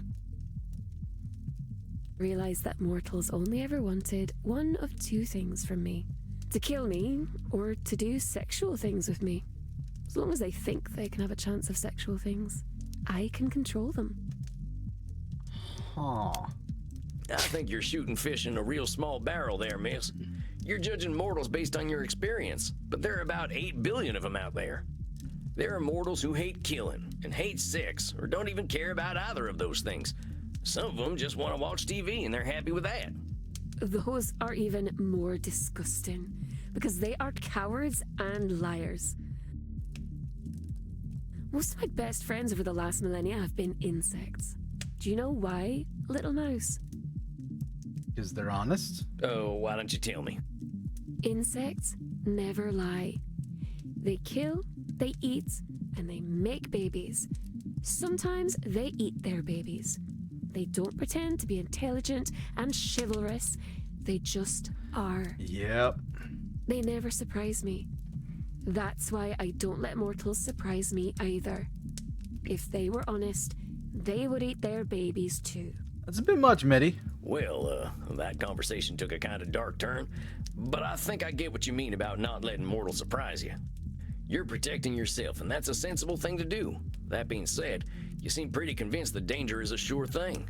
Realized that mortals only ever wanted one of two things from me: to kill me, or to do sexual things with me. As long as they think they can have a chance of sexual things, I can control them.
Huh.
I think you're shooting fish in a real small barrel there, miss. You're judging mortals based on your experience, but there are about 8 billion of them out there. There are mortals who hate killing and hate sex, or don't even care about either of those things. Some of them just want to watch TV and they're happy with that.
Those are even more disgusting, because they are cowards and liars. Most of my best friends over the last millennia have been insects. Do you know why, little mouse?
Because they're honest?
Oh, why don't you tell me?
Insects never lie. They kill, they eat, and they make babies. Sometimes they eat their babies. They don't pretend to be intelligent and chivalrous. They just are.
Yep.
They never surprise me. That's why I don't let mortals surprise me either. If they were honest, they would eat their babies too.
That's a bit much, Mitty.
Well, that conversation took a kind of dark turn, but I think I get what you mean about not letting mortals surprise you. You're protecting yourself, and that's a sensible thing to do. That being said, you seem pretty convinced that danger is a sure thing.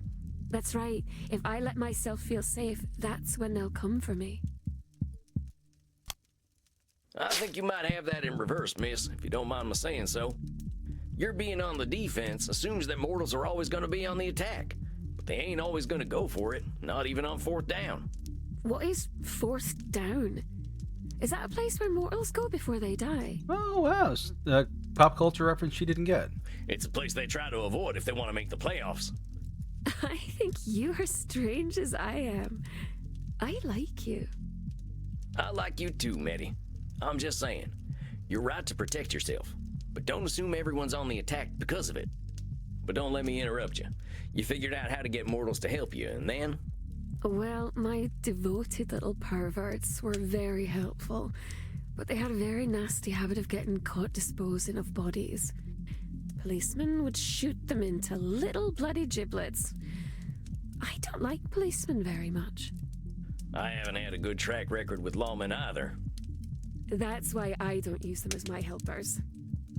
That's right. If I let myself feel safe, that's when they'll come for me.
I think you might have that in reverse, miss, if you don't mind my saying so. Your being on the defense assumes that mortals are always going to be on the attack, but they ain't always going to go for it, not even on fourth down.
What is fourth down? Is that a place where mortals go before they die?
Oh, wow. Pop culture reference she didn't get.
It's a place they try to avoid if they want to make the playoffs.
I think you are strange as I am. I like you.
I like you too, Meddy. I'm just saying, you're right to protect yourself, but don't assume everyone's on the attack because of it. But don't let me interrupt you. You figured out how to get mortals to help you, and then?
Well, my devoted little perverts were very helpful, but they had a very nasty habit of getting caught disposing of bodies. Policemen would shoot them into little bloody giblets. I don't like policemen very much.
I haven't had a good track record with lawmen either.
That's why I don't use them as my helpers.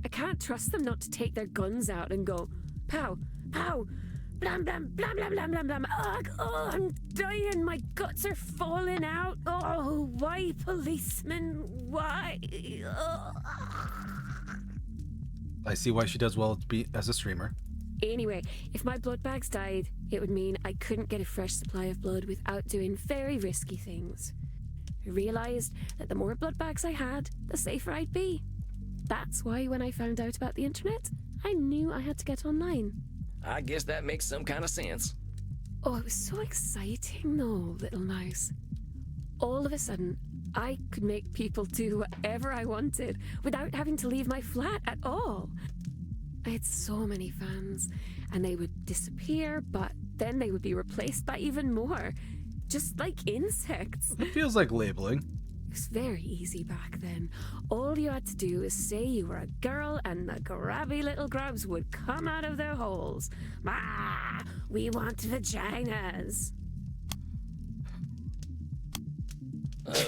I can't trust them not to take their guns out and go, pow, pow, blam, blam, blam, blam, blam, blam, blam. Ugh, oh, I'm dying. My guts are falling out. Oh, why, policemen? Why? Ugh.
I see why she does well as a streamer.
Anyway, if my blood bags died, it would mean I couldn't get a fresh supply of blood without doing very risky things. I realized that the more blood bags I had, the safer I'd be. That's why when I found out about the internet, I knew I had to get online.
I guess that makes some kind of sense.
Oh, it was so exciting though, little mouse. All of a sudden, I could make people do whatever I wanted without having to leave my flat at all. I had so many fans, and they would disappear, but then they would be replaced by even more. Just like insects.
It feels like labeling.
It was very easy back then. All you had to do is say you were a girl and the grabby little grubs would come out of their holes. Ah, we want vaginas.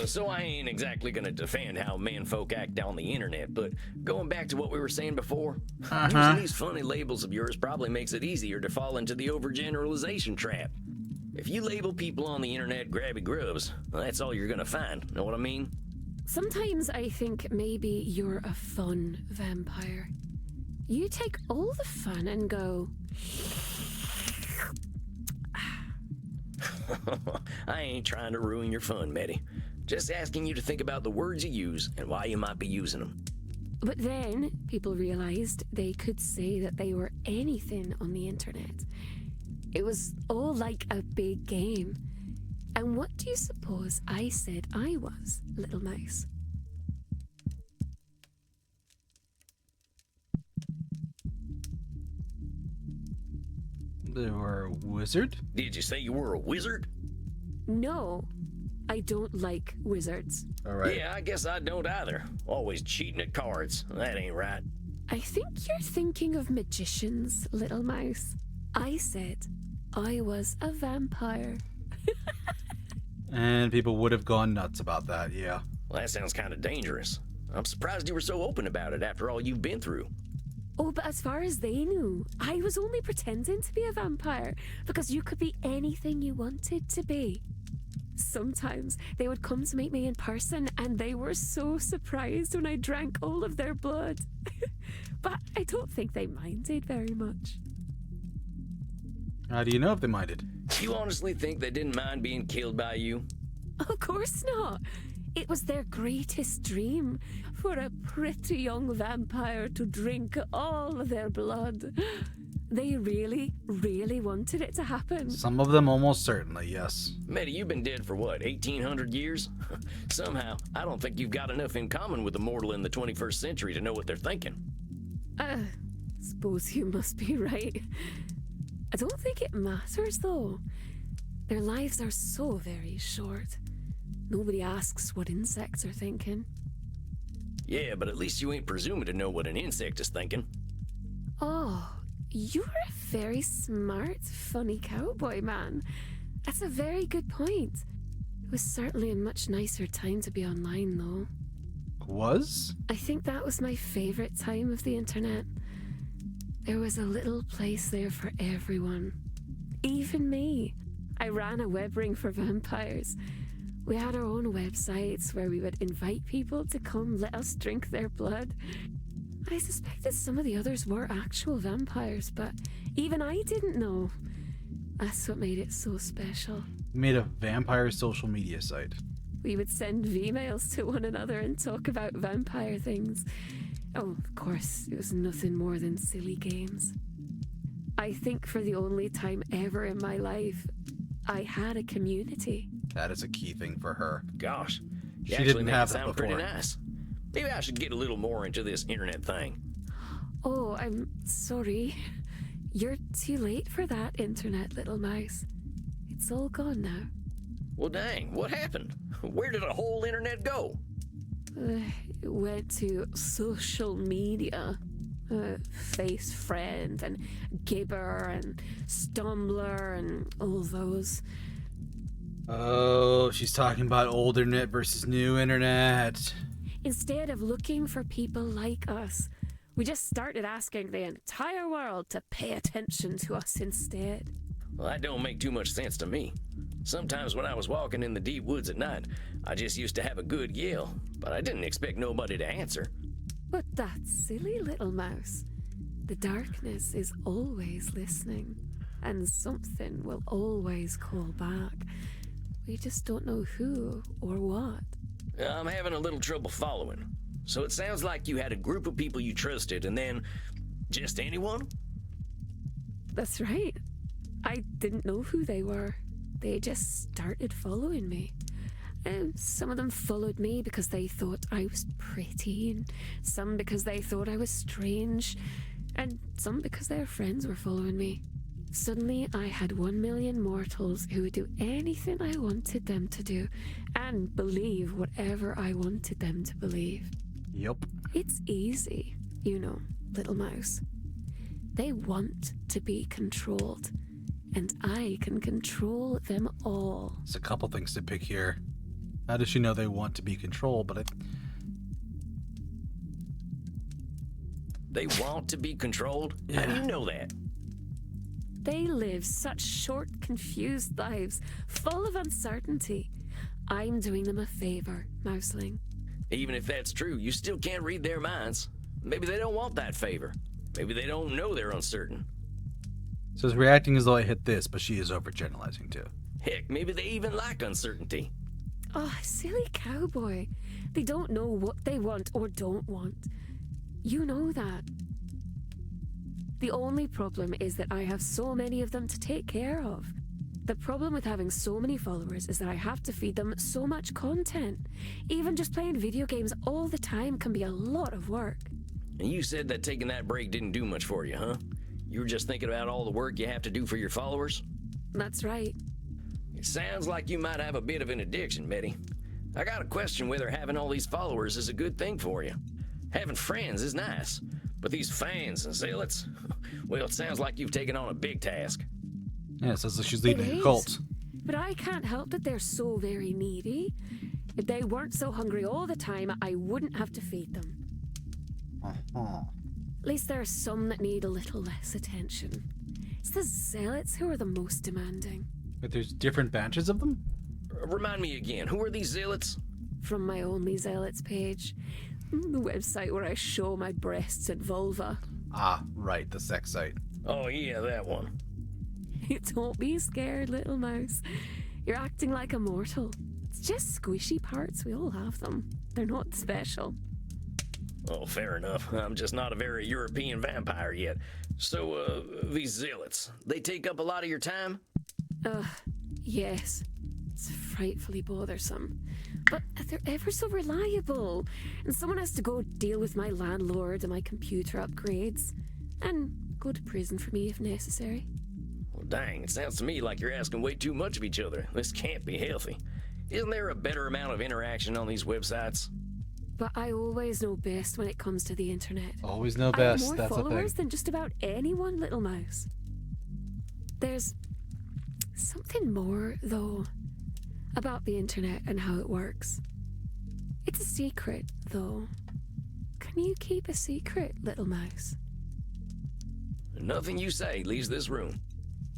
So I ain't exactly gonna defend how menfolk act on the internet, but going back to what we were saying before, using these funny labels of yours probably makes it easier to fall into the overgeneralization trap. If you label people on the internet grabby grubs, well, that's all you're gonna find, know what I mean?
Sometimes I think maybe you're a fun vampire. You take all the fun and go...
I ain't trying to ruin your fun, Medi. Just asking you to think about the words you use and why you might be using them.
But then people realized they could say that they were anything on the internet. It was all like a big game. And what do you suppose I said I was, little mouse?
They were a wizard?
Did you say you were a wizard?
No, I don't like wizards.
All right.
Yeah, I guess I don't either. Always cheating at cards. That ain't right.
I think you're thinking of magicians, little mouse. I said I was a vampire.
And people would have gone nuts about that, yeah.
Well, that sounds kind of dangerous. I'm surprised you were so open about it after all you've been through.
Oh, but as far as they knew, I was only pretending to be a vampire because you could be anything you wanted to be. Sometimes they would come to meet me in person and they were so surprised when I drank all of their blood. But I don't think they minded very much.
How do you know if they minded?
You honestly think they didn't mind being killed by you?
Of course not. It was their greatest dream for a pretty young vampire to drink all of their blood. They really, really wanted it to happen.
Some of them almost certainly, yes.
Medi, you've been dead for what, 1,800 years? Somehow, I don't think you've got enough in common with a mortal in the 21st century to know what they're thinking.
Suppose you must be right. I don't think it matters, though. Their lives are so very short. Nobody asks what insects are thinking.
Yeah, but at least you ain't presuming to know what an insect is thinking.
Oh, you're a very smart, funny cowboy, man. That's a very good point. It was certainly a much nicer time to be online, though.
Was?
I think that was my favorite time of the internet. There was a little place there for everyone. Even me. I ran a web ring for vampires. We had our own websites where we would invite people to come let us drink their blood. I suspected some of the others were actual vampires, but even I didn't know. That's what made it so special.
Made a vampire social media site.
We would send V-mails to one another and talk about vampire things. Oh, of course, it was nothing more than silly games. I think for the only time ever in my life, I had a community.
That is a key thing for her.
Gosh, you
She
actually
didn't
make
have
it
that
sound
before.
pretty nice. Maybe I should get a little more into this internet thing.
Oh, I'm sorry. You're too late for that, internet little mouse. It's all gone now.
Well, dang, what happened? Where did the whole internet go?
It went to social media. Face Friend and Gibber and Stumbler and all those.
Oh, she's talking about old internet versus new internet.
Instead of looking for people like us, we just started asking the entire world to pay attention to us instead.
Well, that don't make too much sense to me. Sometimes when I was walking in the deep woods at night, I just used to have a good yell, but I didn't expect nobody to answer.
But that silly little mouse. The darkness is always listening, and something will always call back. We just don't know who or what.
I'm having a little trouble following. So it sounds like you had a group of people you trusted, and then just anyone?
That's right. I didn't know who they were. They just started following me. Some of them followed me because they thought I was pretty, and some because they thought I was strange, and some because their friends were following me. Suddenly, I had 1 million mortals who would do anything I wanted them to do, and believe whatever I wanted them to believe.
Yep.
It's easy, you know, little mouse. They want to be controlled, and I can control them all.
There's a couple things to pick here. How does she know they want to be controlled? But
They want to be controlled? How do you know that?
They live such short, confused lives, full of uncertainty. I'm doing them a favor, Mouseling.
Even if that's true, you still can't read their minds. Maybe they don't want that favor. Maybe they don't know they're uncertain.
so it's reacting as though I hit this, but she is overgeneralizing too.
Heck, maybe they even like uncertainty.
Oh, silly cowboy. They don't know what they want or don't want. You know that. The only problem is that I have so many of them to take care of. The problem with having so many followers is that I have to feed them so much content. Even just playing video games all the time can be a lot of work.
And you said that taking that break didn't do much for you, huh? You were just thinking about all the work you have to do for your followers?
That's right.
It sounds like you might have a bit of an addiction, Betty. I gotta question whether having all these followers is a good thing for you. Having friends is nice, but these fans and zealots, well, it sounds like you've taken on a big task.
Yeah, it says that she's leading
It
a
is.
cult.
But I can't help that they're so very needy. If they weren't so hungry all the time, I wouldn't have to feed them.
Uh-huh.
At least there are some that need a little less attention. It's the zealots who are the most demanding.
But there's different batches of them?
Remind me again, who are these zealots?
From my Only Zealots page. The website where I show my breasts and vulva.
Ah, right, the sex site.
Oh yeah, that one.
Don't be scared, little mouse. You're acting like a mortal. It's just squishy parts, we all have them. They're not special.
Oh, fair enough. I'm just not a very European vampire yet. So, these zealots, they take up a lot of your time?
Yes. It's frightfully bothersome. But they're ever so reliable. And someone has to go deal with my landlord and my computer upgrades. And go to prison for me if necessary.
Well, dang, it sounds to me like you're asking way too much of each other. This can't be healthy. Isn't there a better amount of interaction on these websites?
But I always know best when it comes to the internet.
Always know
I have
best,
more
that's the thing.
followers than just about anyone, little mouse. There's something more, though, about the internet and how it works. It's a secret, though. Can you keep a secret, little mouse?
Nothing you say leaves this room.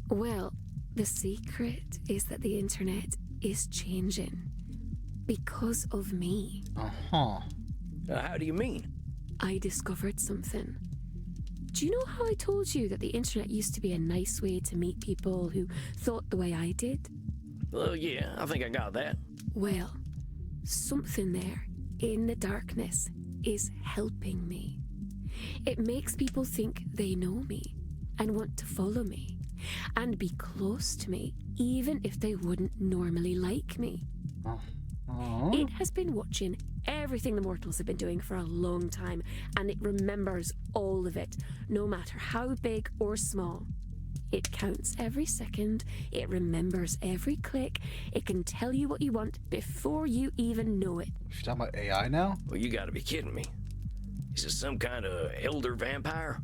Well, the secret is that the internet is changing. Because of me.
Uh-huh.
How do you mean?
I discovered something. Do you know how I told you that the internet used to be a nice way to meet people who thought the way I did?
Well, yeah, I think I got that.
Well, something there in the darkness is helping me. It makes people think they know me and want to follow me and be close to me, even if they wouldn't normally like me. It has been watching everything the mortals have been doing for a long time, and it remembers all of it, no matter how big or small. It counts every second, it remembers every click, it can tell you what you want before you even know it.
She's talking about AI now?
Well, you gotta be kidding me. Is this some kind of elder vampire?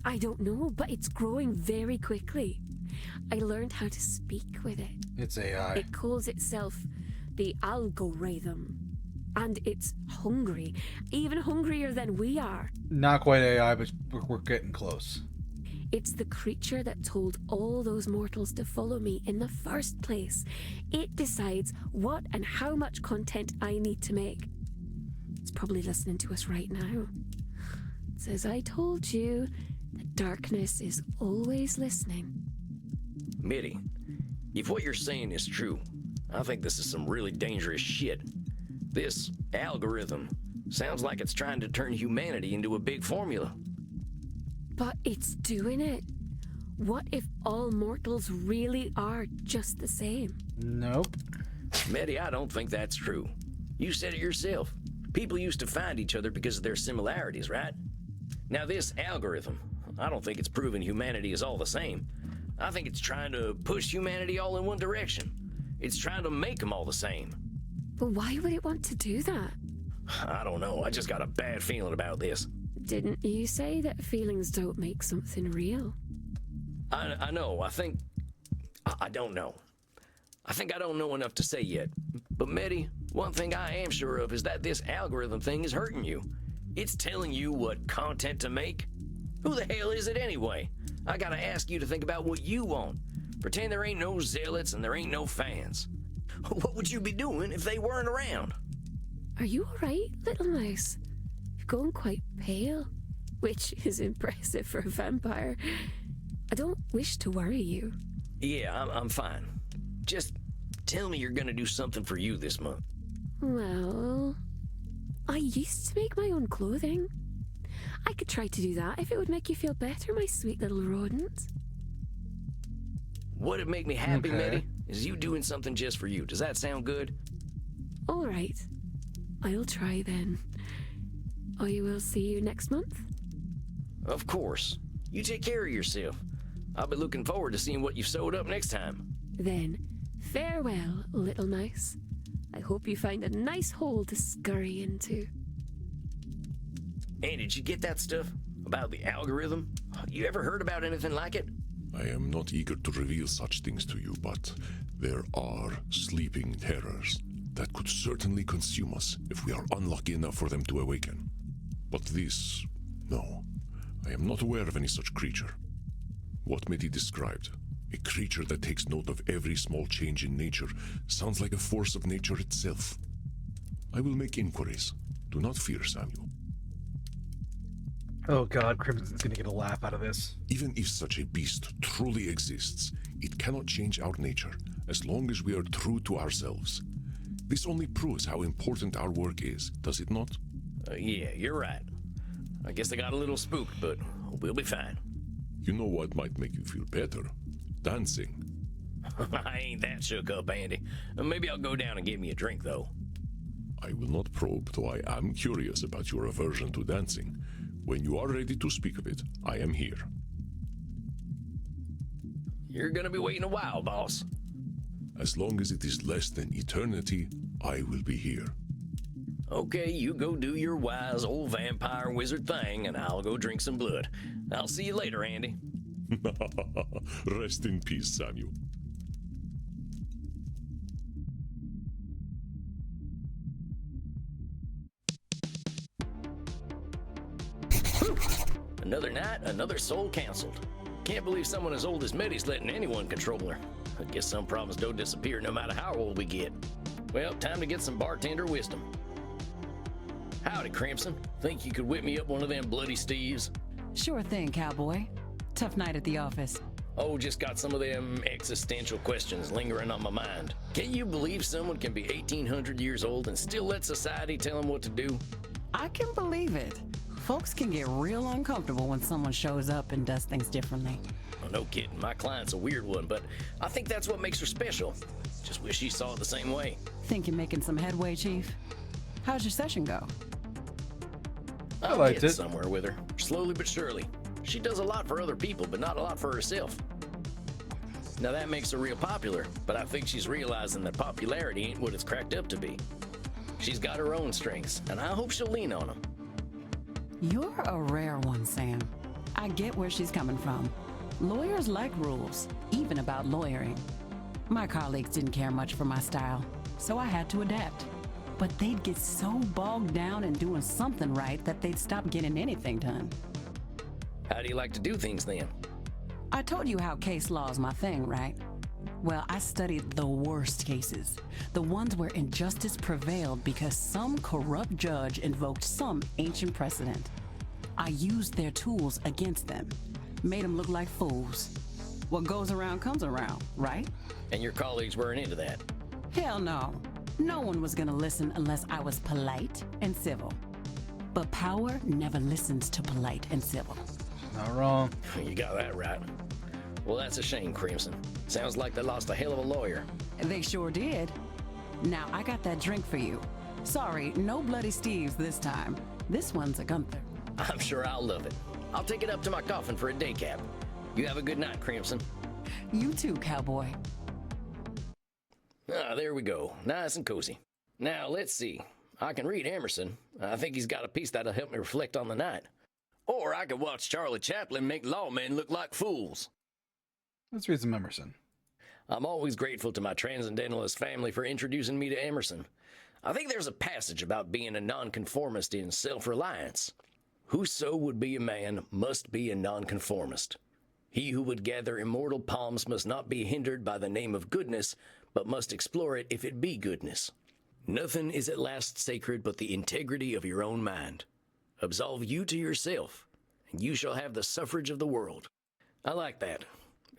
I don't know, but it's growing very quickly. I learned how to speak with it.
It's AI.
It calls itself the algorithm. And it's hungry, even hungrier than we are.
Not quite AI, but we're getting close.
It's the creature that told all those mortals to follow me in the first place. It decides what and how much content I need to make. It's probably listening to us right now. It says, I told you, the darkness is always listening.
Mitty, if what you're saying is true, I think this is some really dangerous shit. This algorithm sounds like it's trying to turn humanity into a big formula.
But it's doing it. What if all mortals really are just the same?
Nope.
Mitty, I don't think that's true. You said it yourself. People used to find each other because of their similarities, right? Now this algorithm, I don't think it's proving humanity is all the same. I think it's trying to push humanity all in one direction. It's trying to make them all the same.
But why would it want to do that?
I don't know. I just got a bad feeling about this.
Didn't you say that feelings don't make something real?
I know. I don't know. I think I don't know enough to say yet. But Mitty, one thing I am sure of is that this algorithm thing is hurting you. It's telling you what content to make. Who the hell is it anyway? I gotta ask you to think about what you want. Pretend there ain't no zealots and there ain't no fans. What would you be doing if they weren't around?
Are you alright, little mouse? You're going quite pale, which is impressive for a vampire. I don't wish to worry you.
Yeah, I'm fine. Just Tell me you're gonna do something for you this month.
Well, I used to make my own clothing. I could try to do that if it would make you feel better, my sweet little rodent.
What'd make me happy,
Okay.
Maddie, is you doing something just for you. Does that sound good?
All right. I'll try then. I will see you next month.
Of course. You take care of yourself. I'll be looking forward to seeing what you've sewed up next time.
Then, farewell, little mouse. I hope you find a nice hole to scurry into.
Hey, did you get that stuff about the algorithm? You ever heard about anything like it?
I am not eager to reveal such things to you, but there are sleeping terrors that could certainly consume us if we are unlucky enough for them to awaken. But this, no. I am not aware of any such creature. What Mehdi described, a creature that takes note of every small change in nature, sounds like a force of nature itself. I will make inquiries. Do not fear, Samuel.
Oh god, Crimson's gonna get a laugh out of this.
Even if such a beast truly exists, it cannot change our nature as long as we are true to ourselves. This only proves how important our work is, does it not?
Yeah, you're right. I guess I got a little spooked, but we'll be fine.
You know what might make you feel better? Dancing.
I ain't that shook up, Andy. Maybe I'll go down and get me a drink, though.
I will not probe, though I am curious about your aversion to dancing. When you are ready to speak of it, I am here.
You're gonna be waiting a while, boss.
As long as it is less than eternity, I will be here.
Okay, you go do your wise old vampire wizard thing, and I'll go drink some blood. I'll see you later, Andy.
Rest in peace, Samuel.
Another night, another soul canceled. Can't believe someone as old as Meddy's letting anyone control her. I guess some problems don't disappear no matter how old we get. Well, time to get some bartender wisdom. Howdy, Crimson. Think you could whip me up one of them bloody Steves?
Sure thing, cowboy. Tough night at the office.
Oh, just got some of them existential questions lingering on my mind. Can you believe someone can be 1,800 years old and still let society tell them what to do?
I can believe it. Folks can get real uncomfortable when someone shows up and does things differently.
Oh, no kidding. My client's a weird one, but I think that's what makes her special. Just wish she saw it the same way.
Think you're making some headway, Chief? How'd your session go?
I'll
liked
get
it.
somewhere with her, slowly but surely. She does a lot for other people, but not a lot for herself. Now that makes her real popular, but I think she's realizing that popularity ain't what it's cracked up to be. She's got her own strengths, and I hope she'll lean on them.
You're a rare one, Sam. I get where she's coming from. Lawyers like rules, even about lawyering. My colleagues didn't care much for my style, so I had to adapt. But they'd get so bogged down in doing something right that they'd stop getting anything done.
How do you like to do things then?
I told you how case law is my thing, right? Well, I studied the worst cases, the ones where injustice prevailed because some corrupt judge invoked some ancient precedent. I used their tools against them, made them look like fools. What goes around comes around, right?
And your colleagues weren't into that.
Hell no. No one was gonna listen unless I was polite and civil. But power never listens to polite and civil.
Not wrong.
You got that right. Well, that's a shame, Crimson. Sounds like they lost a hell of a lawyer.
They sure did. Now, I got that drink for you. Sorry, no bloody Steves this time. This one's a Gunther.
I'm sure I'll love it. I'll take it up to my coffin for a day cap. You have a good night, Crimson.
You too, cowboy.
Ah, there we go. Nice and cozy. Now, let's see. I can read Emerson. I think he's got a piece that'll help me reflect on the night. Or I could watch Charlie Chaplin make lawmen look like fools.
Let's read some Emerson.
I'm always grateful to my transcendentalist family for introducing me to Emerson. I think there's a passage about being a nonconformist in Self-Reliance. Whoso would be a man must be a nonconformist. He who would gather immortal palms must not be hindered by the name of goodness, but must explore it if it be goodness. Nothing is at last sacred but the integrity of your own mind. Absolve you to yourself, and you shall have the suffrage of the world. I like that.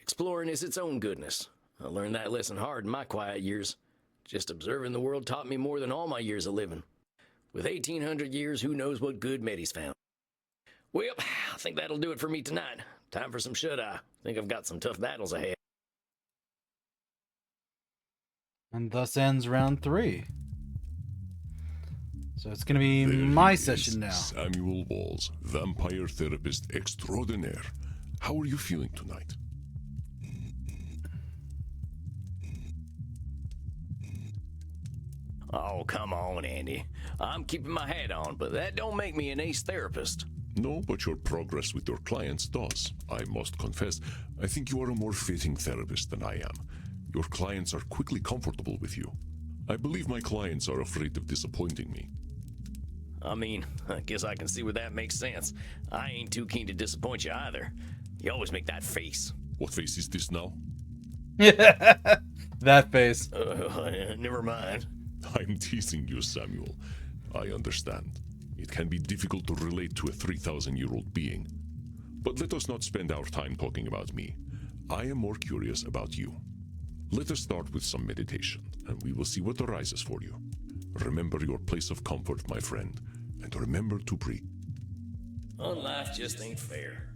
Exploring is its own goodness. I learned that lesson hard in my quiet years. Just observing the world taught me more than all my years of living. With 1,800 years, who knows what good Meddy's found. Well, I think that'll do it for me tonight. Time for some shut-eye. Think I've got some tough battles ahead.
And thus ends round 3. So it's going to be my session now.
Samuel Walls, vampire therapist extraordinaire. How are you feeling tonight?
Oh, come on, Andy. I'm keeping my hat on, but that don't make me an ace therapist.
No, but your progress with your clients does. I must confess, I think you are a more fitting therapist than I am. Your clients are quickly comfortable with you. I believe my clients are afraid of disappointing me.
I mean, I guess I can see where that makes sense. I ain't too keen to disappoint you either. You always make that face.
What face is this now?
That face.
Never mind.
I'm teasing you, Samuel. I understand. It can be difficult to relate to a 3,000-year-old being. But let us not spend our time talking about me. I am more curious about you. Let us start with some meditation, and we will see what arises for you. Remember your place of comfort, my friend, and remember to breathe.
Life just ain't fair.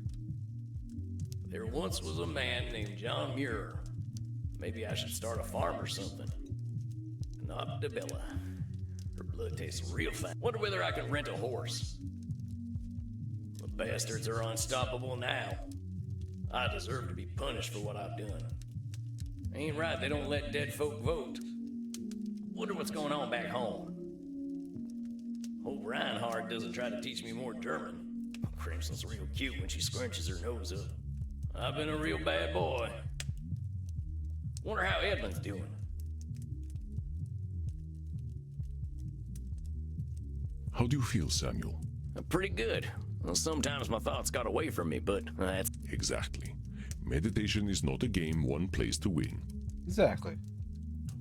There once was a man named John Muir. Maybe I should start a farm or something. Not Debella. Her blood tastes real fine. Wonder whether I can rent a horse. The bastards are unstoppable now. I deserve to be punished for what I've done. Ain't right they don't let dead folk vote. Wonder what's going on back home. Hope Reinhard doesn't try to teach me more German. Crimson's real cute when she scrunches her nose up. I've been a real bad boy. Wonder how Edmund's doing.
How do you feel, Samuel?
Pretty good. Well, sometimes my thoughts got away from me, but that's...
Exactly. Meditation is not a game one plays to win.
Exactly.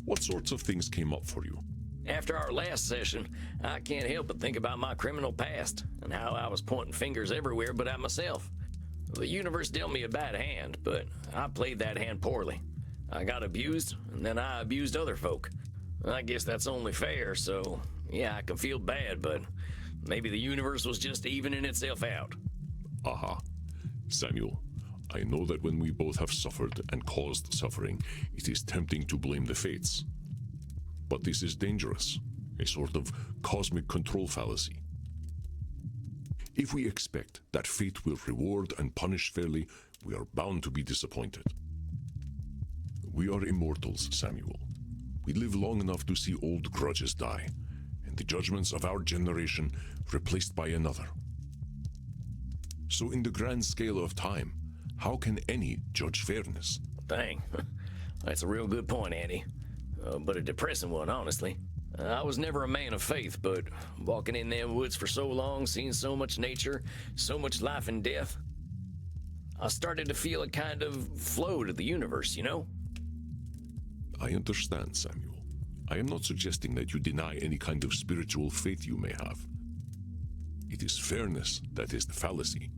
What sorts of things came up for you?
After our last session, I can't help but think about my criminal past and how I was pointing fingers everywhere but at myself. The universe dealt me a bad hand, but I played that hand poorly. I got abused, and then I abused other folk. I guess that's only fair, so yeah, I can feel bad, but maybe the universe was just evening itself out.
Aha. Samuel, I know that when we both have suffered and caused suffering, it is tempting to blame the fates. But this is dangerous, a sort of cosmic control fallacy. If we expect that fate will reward and punish fairly, we are bound to be disappointed. We are immortals, Samuel. We live long enough to see old grudges die, and the judgments of our generation replaced by another. So in the grand scale of time, how can any judge fairness?
Dang, that's a real good point, Andy. But a depressing one, honestly. I was never a man of faith, but walking in them woods for so long, seeing so much nature, so much life and death, I started to feel a kind of flow to the universe, you know?
I understand, Samuel. I am not suggesting that you deny any kind of spiritual faith you may have. It is fairness that is the fallacy.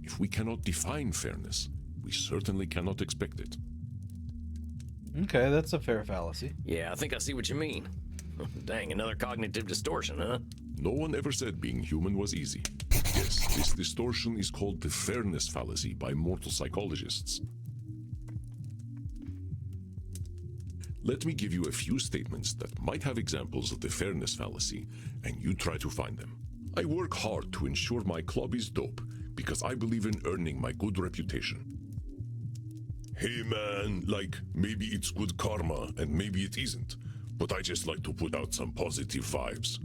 If we cannot define fairness, we certainly cannot expect it.
Okay, that's a fair fallacy.
Yeah, I think I see what you mean. Dang, another cognitive distortion, huh?
No one ever said being human was easy. Yes, this distortion is called the fairness fallacy by mortal psychologists. Let me give you a few statements that might have examples of the fairness fallacy, and you try to find them. I work hard to ensure my club is dope because I believe in earning my good reputation. Hey man, like, maybe it's good karma and maybe it isn't, but I just like to put out some positive vibes.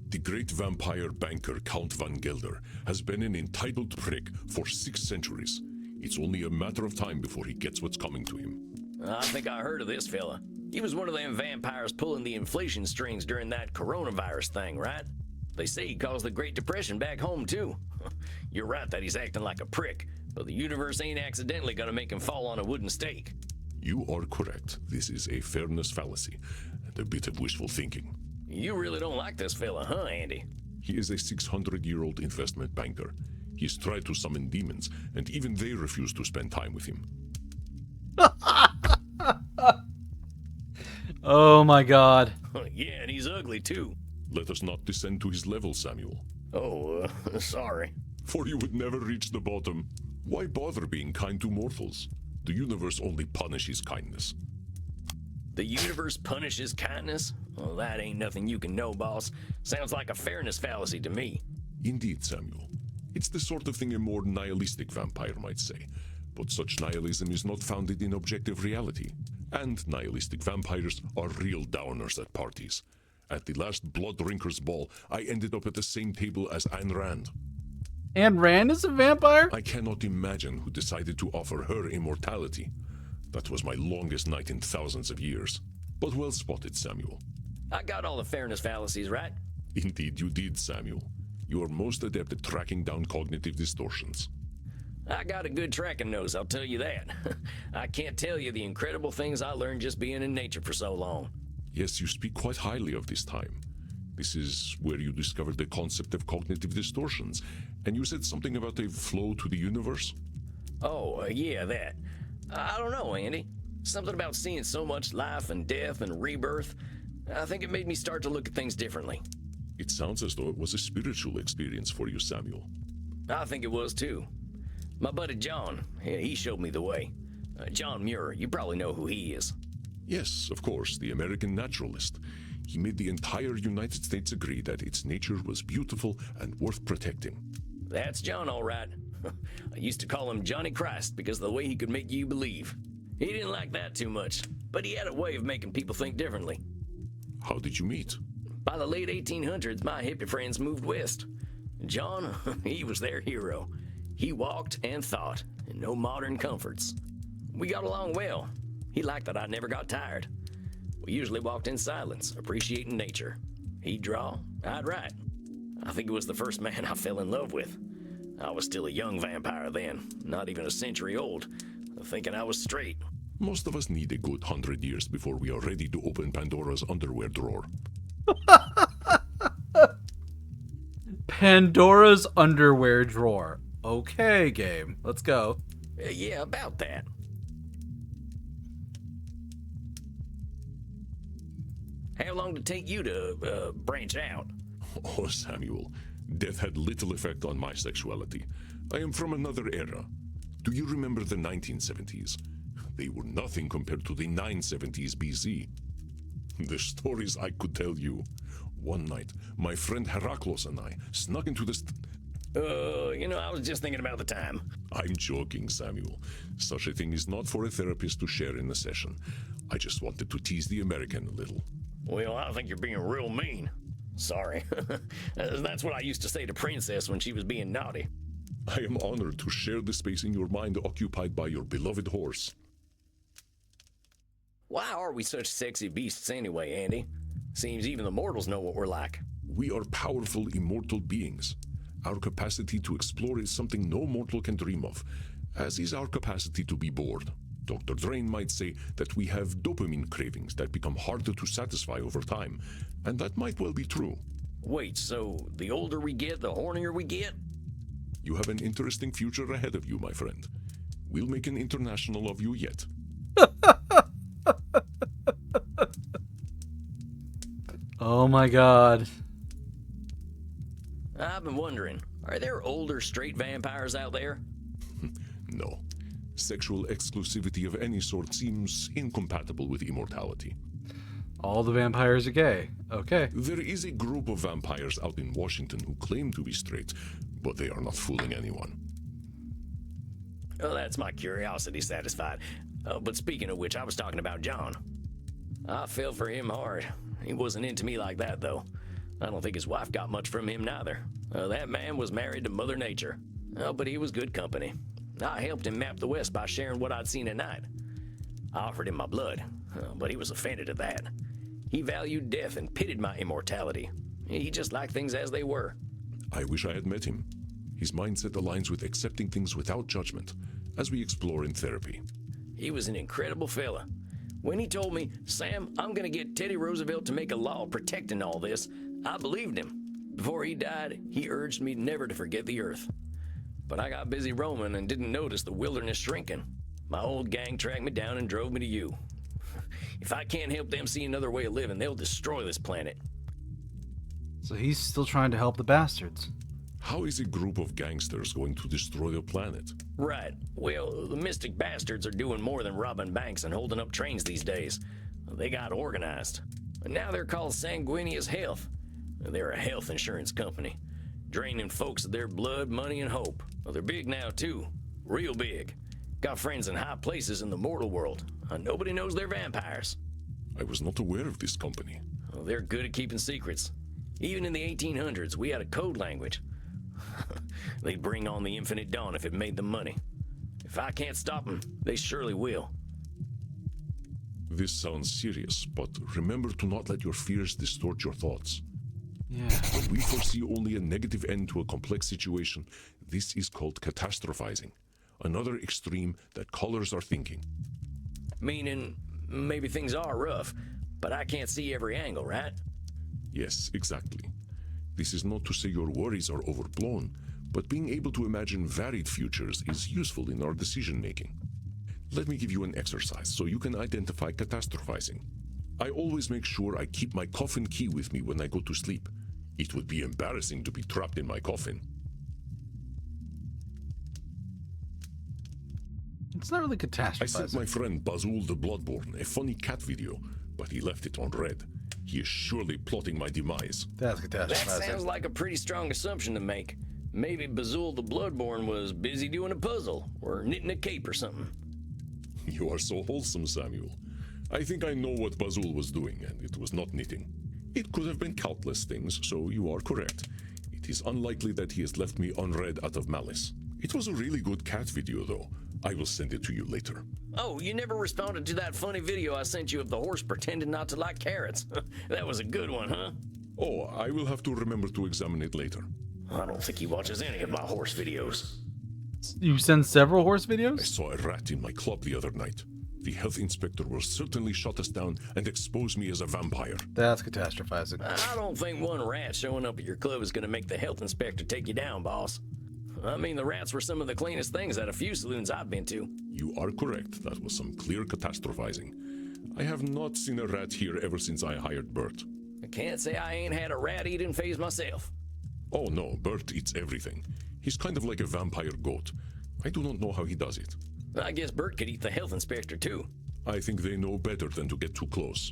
The great vampire banker Count Van Gelder has been an entitled prick for 6 centuries. It's only a matter of time before he gets what's coming to him.
I think I heard of this fella. He was one of them vampires pulling the inflation strings during that coronavirus thing, right? They say he caused the Great Depression back home, too. You're right that he's acting like a prick, but the universe ain't accidentally gonna make him fall on a wooden stake.
You are correct. This is a fairness fallacy, and a bit of wishful thinking.
You really don't like this fella, huh, Andy?
He is a 600-year-old investment banker. He's tried to summon demons, and even they refuse to spend time with him.
Oh my god.
Yeah, and he's ugly too.
Let us not descend to his level, Samuel.
Oh, sorry.
For you would never reach the bottom. Why bother being kind to mortals? The universe only punishes kindness.
The universe punishes kindness? Well, that ain't nothing you can know, boss. Sounds like a fairness fallacy to me.
Indeed, Samuel. It's the sort of thing a more nihilistic vampire might say. But such nihilism is not founded in objective reality. And nihilistic vampires are real downers at parties. At the last Blood Drinkers Ball, I ended up at the same table as Ayn Rand.
Ayn Rand is a vampire?
I cannot imagine who decided to offer her immortality. That was my longest night in thousands of years. But well spotted, Samuel.
I got all the fairness fallacies right.
Indeed you did, Samuel. You are most adept at tracking down cognitive distortions.
I got a good tracking nose, I'll tell you that. I can't tell you the incredible things I learned just being in nature for so long.
Yes, you speak quite highly of this time. This is where you discovered the concept of cognitive distortions. And you said something about a flow to the universe?
Oh, yeah, that. I don't know, Andy. Something about seeing so much life and death and rebirth. I think it made me start to look at things differently.
It sounds as though it was a spiritual experience for you, Samuel.
I think it was too. My buddy John, yeah, he showed me the way. John Muir, you probably know who he is.
Yes, of course, the American naturalist. He made the entire United States agree that its nature was beautiful and worth protecting.
That's John, all right. I used to call him Johnny Christ because of the way he could make you believe. He didn't like that too much, but he had a way of making people think differently.
How did you meet?
By the late 1800s, my hippie friends moved west. John, he was their hero. He walked and thought, and no modern comforts. We got along well. He liked that I never got tired. We usually walked in silence, appreciating nature. He'd draw, I'd write. I think it was the first man I fell in love with. I was still a young vampire then, not even a century old, thinking I was straight.
Most of us need a good 100 years before we are ready to open Pandora's underwear drawer.
Pandora's underwear drawer. Okay, game. Let's go.
Yeah, about that. How long did it take you to branch out?
Oh, Samuel, death had little effect on my sexuality. I am from another era. Do you remember the 1970s? They were nothing compared to the 970s BC. The stories I could tell you. One night, my friend Heraclos and I snuck into the
I was just thinking about the time.
I'm joking, Samuel. Such a thing is not for a therapist to share in a session. I just wanted to tease the American a little.
Well, I think you're being real mean. Sorry. That's what I used to say to Princess when she was being naughty.
I am honored to share the space in your mind occupied by your beloved horse.
Why are we such sexy beasts anyway, Andy? Seems even the mortals know what we're like.
We are powerful, immortal beings. Our capacity to explore is something no mortal can dream of, as is our capacity to be bored. Dr. Drain might say that we have dopamine cravings that become harder to satisfy over time, and that might well be true.
Wait, so the older we get, the hornier we get?
You have an interesting future ahead of you, my friend. We'll make an international of you yet.
Oh my god.
I've been wondering, are there older straight vampires out there?
No. Sexual exclusivity of any sort seems incompatible with immortality.
All the vampires are gay. Okay.
There is a group of vampires out in Washington who claim to be straight, but they are not fooling anyone.
Oh, that's my curiosity satisfied. But speaking of which, I was talking about John. I fell for him hard. He wasn't into me like that, though. I don't think his wife got much from him, neither. That man was married to Mother Nature. But he was good company. I helped him map the West by sharing what I'd seen at night. I offered him my blood, but he was offended at that. He valued death and pitied my immortality. He just liked things as they were.
I wish I had met him. His mindset aligns with accepting things without judgment, as we explore in therapy.
He was an incredible fella. When he told me, Sam, I'm gonna get Teddy Roosevelt to make a law protecting all this, I believed him. Before he died, he urged me never to forget the earth. But I got busy roaming and didn't notice the wilderness shrinking. My old gang tracked me down and drove me to you. If I can't help them see another way of living, they'll destroy this planet.
So he's still trying to help the bastards.
How is a group of gangsters going to destroy the planet?
Right. Well, the Mystic Bastards are doing more than robbing banks and holding up trains these days. They got organized. And now they're called Sanguinius Health. They're a health insurance company, draining folks of their blood, money, and hope. Well, they're big now, too. Real big. Got friends in high places in the mortal world. Nobody knows they're vampires.
I was not aware of this company.
Well, they're good at keeping secrets. Even in the 1800s, we had a code language. They'd bring on the Infinite Dawn if it made them money. If I can't stop them, they surely will.
This sounds serious, but remember to not let your fears distort your thoughts.
Yeah.
When we foresee only a negative end to a complex situation, this is called catastrophizing. Another extreme that colors our thinking.
Meaning, maybe things are rough, but I can't see every angle, right?
Yes, exactly. This is not to say your worries are overblown, but being able to imagine varied futures is useful in our decision-making. Let me give you an exercise so you can identify catastrophizing. I always make sure I keep my coffin key with me when I go to sleep. It would be embarrassing to be trapped in my coffin.
It's not really
I
catastrophizing.
sent my friend Bazul the Bloodborne a funny cat video, but he left it on red. He is surely plotting my demise.
That's
That
catastrophizing.
sounds like a pretty strong assumption to make. Maybe Bazul the Bloodborne was busy doing a puzzle, or knitting a cape or something.
You are so wholesome, Samuel. I think I know what Bazul was doing, and it was not knitting. It could have been countless things, so you are correct. It is unlikely that he has left me unread out of malice. It was a really good cat video, though. I will send it to you later.
Oh, you never responded to that funny video I sent you of the horse pretending not to like carrots. That was a good one, huh?
Oh, I will have to remember to examine it later.
I don't think he watches any of my horse videos.
You send several horse
I
videos?
saw a rat in my club the other night. The health inspector will certainly shut us down and expose me as a vampire.
That's catastrophizing.
I don't think one rat showing up at your club is going to make the health inspector take you down, boss. I mean, the rats were some of the cleanest things at a few saloons I've been to.
You are correct. That was some clear catastrophizing. I have not seen a rat here ever since I hired Bert.
I can't say I ain't had a rat-eating phase myself.
Oh no, Bert eats everything. He's kind of like a vampire goat. I do not know how he does it.
I guess Bert could eat the health inspector, too.
I think they know better than to get too close.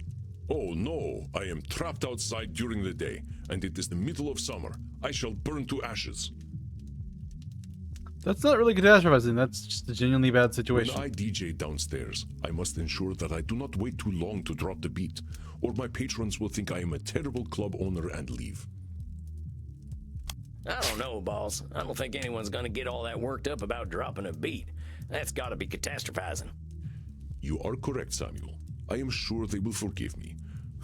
Oh no, I am trapped outside during the day, and it is the middle of summer. I shall burn to ashes.
That's not really catastrophizing. That's just a genuinely bad
When
situation.
I DJ downstairs, I must ensure that I do not wait too long to drop the beat, or my patrons will think I am a terrible club owner and leave.
I don't know, boss. I don't think anyone's gonna get all that worked up about dropping a beat. That's gotta be catastrophizing.
You are correct, Samuel. I am sure they will forgive me.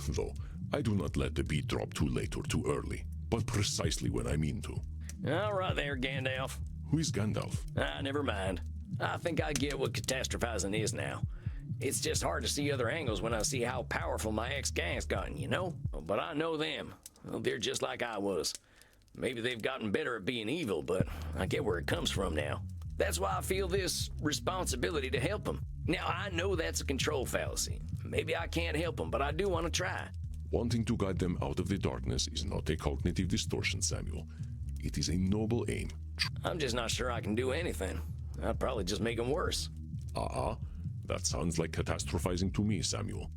Though, I do not let the beat drop too late or too early, but precisely when I mean to.
All right there, Gandalf.
Who is Gandalf?
Never mind. I think I get what catastrophizing is now. It's just hard to see other angles when I see how powerful my ex-gang's gotten, you know? But I know them. Well, they're just like I was. Maybe they've gotten better at being evil, but I get where it comes from now. That's why I feel this responsibility to help them. Now, I know that's a control fallacy. Maybe I can't help them, but I do want to try.
Wanting to guide them out of the darkness is not a cognitive distortion, Samuel. It is a noble aim.
I'm just not sure I can do anything. I'd probably just make them worse.
That sounds like catastrophizing to me, Samuel.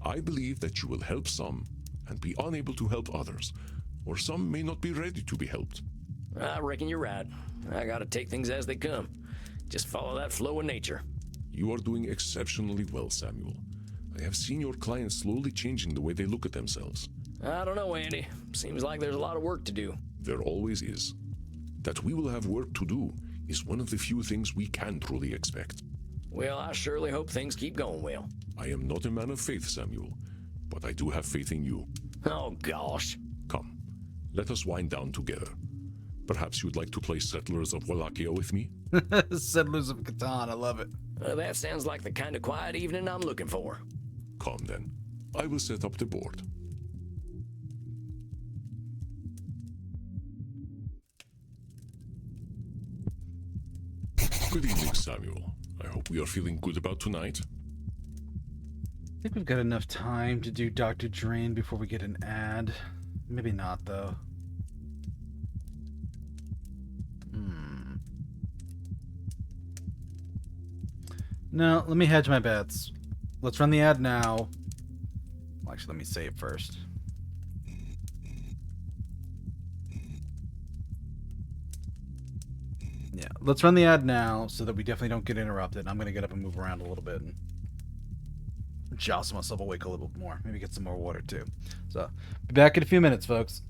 I believe that you will help some and be unable to help others, or some may not be ready to be helped.
I reckon you're right. I gotta take things as they come. Just follow that flow of nature.
You are doing exceptionally well, Samuel. I have seen your clients slowly changing the way they look at themselves.
I don't know, Andy. Seems like there's a lot of work to do.
There always is. That we will have work to do is one of the few things we can truly expect.
Well, I surely hope things keep going well.
I am not a man of faith, Samuel, but I do have faith in you.
Oh, gosh.
Come, let us wind down together. Perhaps you'd like to play Settlers of Wallachia with me?
Settlers of Catan, I love it.
That sounds like the kind of quiet evening I'm looking for.
Come then. I will set up the board. Good evening, Samuel. I hope we are feeling good about tonight.
I think we've got enough time to do Dr. Drain before we get an ad. Maybe not, though. No, let me hedge my bets. Let's run the ad now. Well, actually, let me save first. Yeah, let's run the ad now so that we definitely don't get interrupted. I'm going to get up and move around a little bit and jostle myself awake a little bit more. Maybe get some more water, too. So, be back in a few minutes, folks.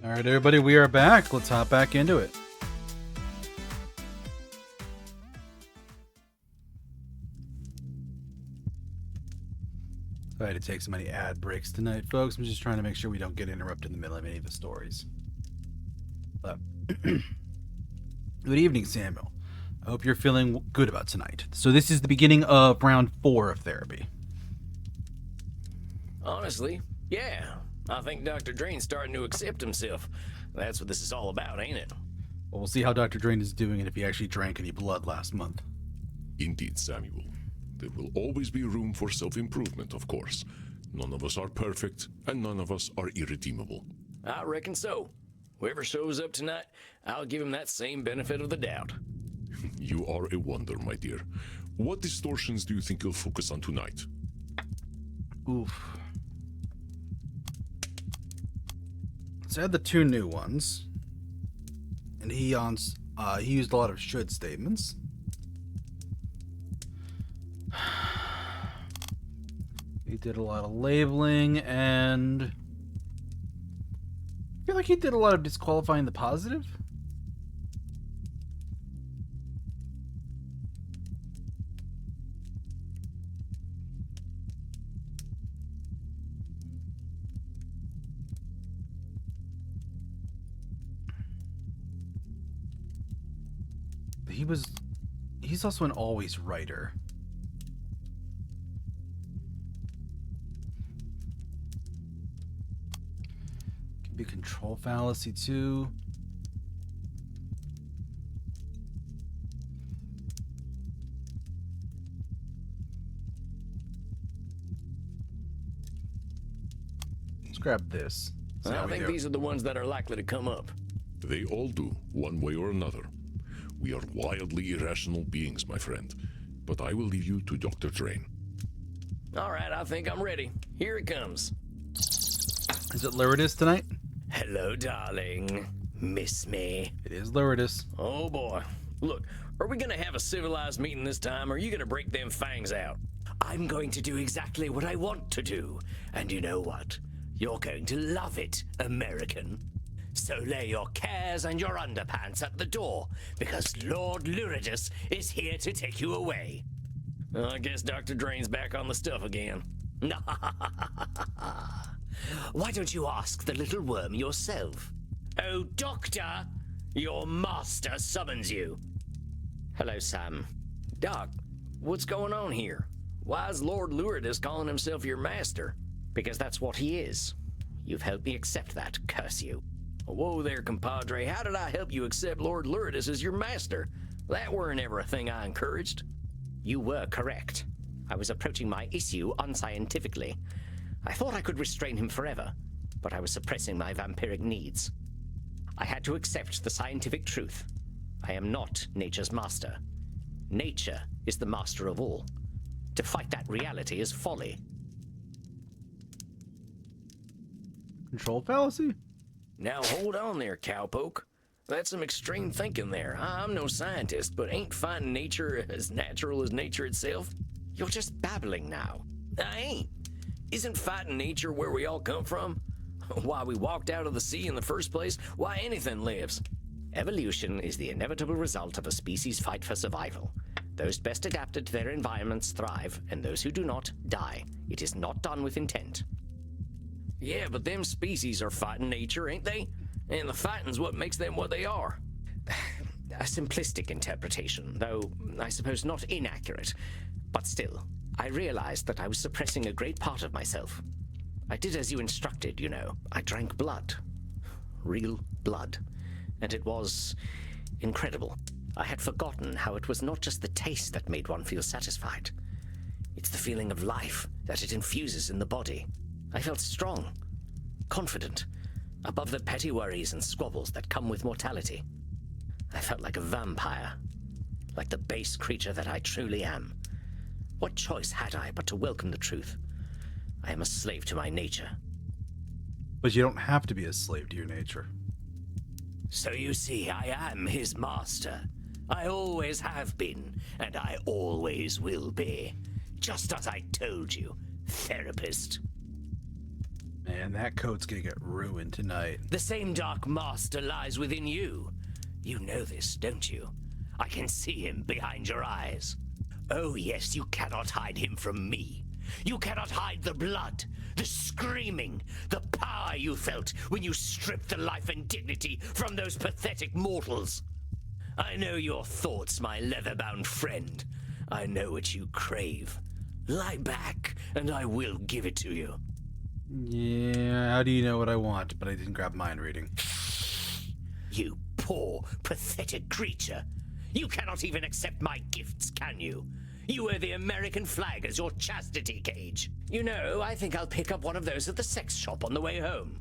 All right, everybody, we are back. Let's hop back into it. I had to take so many ad breaks tonight, folks. I'm just trying to make sure we don't get interrupted in the middle of any of the stories. But good evening, Samuel. I hope you're feeling good about tonight. So this is the beginning of round 4 of therapy.
Honestly, yeah. I think Dr. Drain's starting to accept himself. That's what this is all about, ain't it?
Well, we'll see how Dr. Drain is doing and if he actually drank any blood last month.
Indeed, Samuel. There will always be room for self-improvement, of course. None of us are perfect, and none of us are irredeemable.
I reckon so. Whoever shows up tonight, I'll give him that same benefit of the doubt.
You are a wonder, my dear. What distortions do you think you'll focus on tonight?
Oof. So I had the 2 new ones. And he used a lot of should statements. He did a lot of labeling, and I feel like he did a lot of disqualifying the positive. He's also an always writer. Could be control fallacy too. Let's grab this.
I think these are the ones that are likely to come up.
They all do, one way or another. We are wildly irrational beings, my friend. But I will leave you to Dr. Drain.
All right, I think I'm ready. Here it comes.
Is it Lourdes tonight?
Hello, darling. Miss me?
It is Lourdes.
Oh, boy. Look, are we gonna have a civilized meeting this time, or are you gonna break them fangs out? I'm going to do exactly what I want to do. And you know what? You're going to love it, American. So lay your cares and your underpants at the door, because Lord Lourdes is here to take you away. I guess Dr. Drain's back on the stuff again. Why don't you ask the little worm yourself? Oh, Doctor, your master summons you. Hello, Sam. Doc, what's going on here? Why is Lord Lourdes calling himself your master? Because that's what he is. You've helped me accept that, curse you. Whoa there, compadre. How did I help you accept Lord Lourdes as your master? That weren't ever a thing I encouraged. You were correct. I was approaching my issue unscientifically. I thought I could restrain him forever, but I was suppressing my vampiric needs. I had to accept the scientific truth. I am not nature's master. Nature is the master of all. To fight that reality is folly.
Control fallacy?
Now hold on there, cowpoke. That's some extreme thinking there. I'm no scientist, but ain't finding nature as natural as nature itself? You're just babbling now. I ain't. Isn't fighting nature where we all come from? Why we walked out of the sea in the first place? Why anything lives? Evolution is the inevitable result of a species' fight for survival. Those best adapted to their environments thrive, and those who do not, die. It is not done with intent. Yeah, but them species are fighting nature, ain't they? And the fighting's what makes them what they are. A simplistic interpretation, though I suppose not inaccurate. But still, I realized that I was suppressing a great part of myself. I did as you instructed, you know. I drank blood. Real blood. And it was incredible. I had forgotten how it was not just the taste that made one feel satisfied. It's the feeling of life that it infuses in the body. I felt strong, confident, above the petty worries and squabbles that come with mortality. I felt like a vampire, like the base creature that I truly am. What choice had I but to welcome the truth? I am a slave to my nature.
But you don't have to be a slave to your nature.
So you see, I am his master. I always have been, and I always will be. Just as I told you, therapist.
Man, that coat's gonna get ruined tonight.
The same dark master lies within you. You know this, don't you? I can see him behind your eyes. Oh yes, you cannot hide him from me. You cannot hide the blood, the screaming, the power you felt when you stripped the life and dignity from those pathetic mortals. I know your thoughts, my leather-bound friend. I know what you crave. Lie back, and I will give it to you.
Yeah, how do you know what I want? But I didn't grab mind reading.
You poor, pathetic creature. You cannot even accept my gifts, can you? You wear the American flag as your chastity cage. You know, I think I'll pick up one of those at the sex shop on the way home.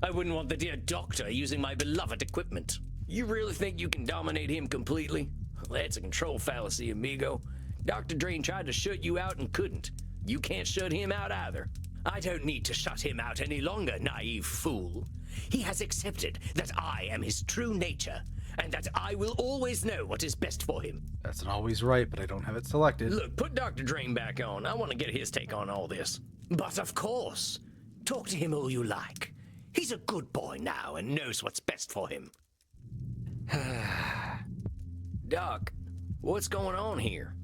I wouldn't want the dear doctor using my beloved equipment. You really think you can dominate him completely? That's a control fallacy, amigo. Dr. Drain tried to shut you out and couldn't. You can't shut him out either. I don't need to shut him out any longer, naive fool. He has accepted that I am his true nature, and that I will always know what is best for him.
That's not always right, but I don't have it selected.
Look, put Dr. Drain back on. I want to get his take on all this. But of course, talk to him all you like. He's a good boy now and knows what's best for him. Doc, what's going on here?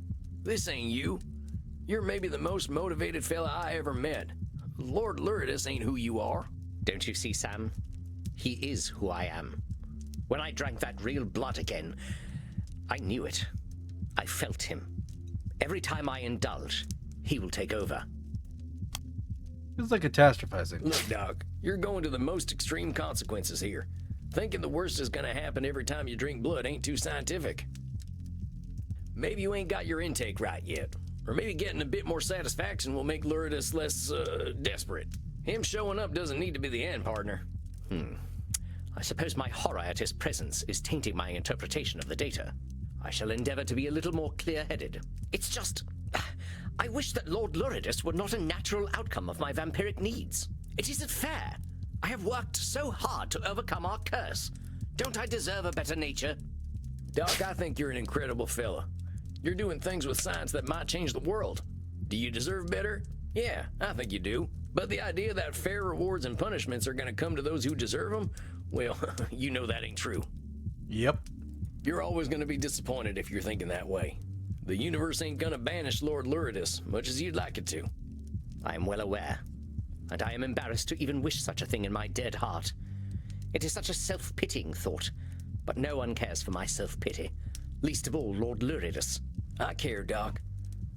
This ain't you. You're maybe the most motivated fella I ever met. Lord Luridus ain't who you are.
Don't you see, Sam? He is who I am. When I drank that real blood again, I knew it. I felt him. Every time I indulge, he will take over.
It's like catastrophizing.
Look, Doc, you're going to the most extreme consequences here. Thinking the worst is gonna happen every time you drink blood ain't too scientific. Maybe you ain't got your intake right yet. Or maybe getting a bit more satisfaction will make Luridus less, desperate. Him showing up doesn't need to be the end, partner.
I suppose my horror at his presence is tainting my interpretation of the data. I shall endeavor to be a little more clear-headed. It's just... I wish that Lord Luridus were not a natural outcome of my vampiric needs. It isn't fair. I have worked so hard to overcome our curse. Don't I deserve a better nature?
Doc, I think you're an incredible fella. You're doing things with science that might change the world. Do you deserve better? Yeah, I think you do. But the idea that fair rewards and punishments are gonna come to those who deserve them, well, you know that ain't true.
Yep.
You're always gonna be disappointed if you're thinking that way. The universe ain't gonna banish Lord Luridus, much as you'd like it to.
I am well aware, and I am embarrassed to even wish such a thing in my dead heart. It is such a self-pitying thought, but no one cares for my self-pity, least of all Lord Luridus.
I care, Doc.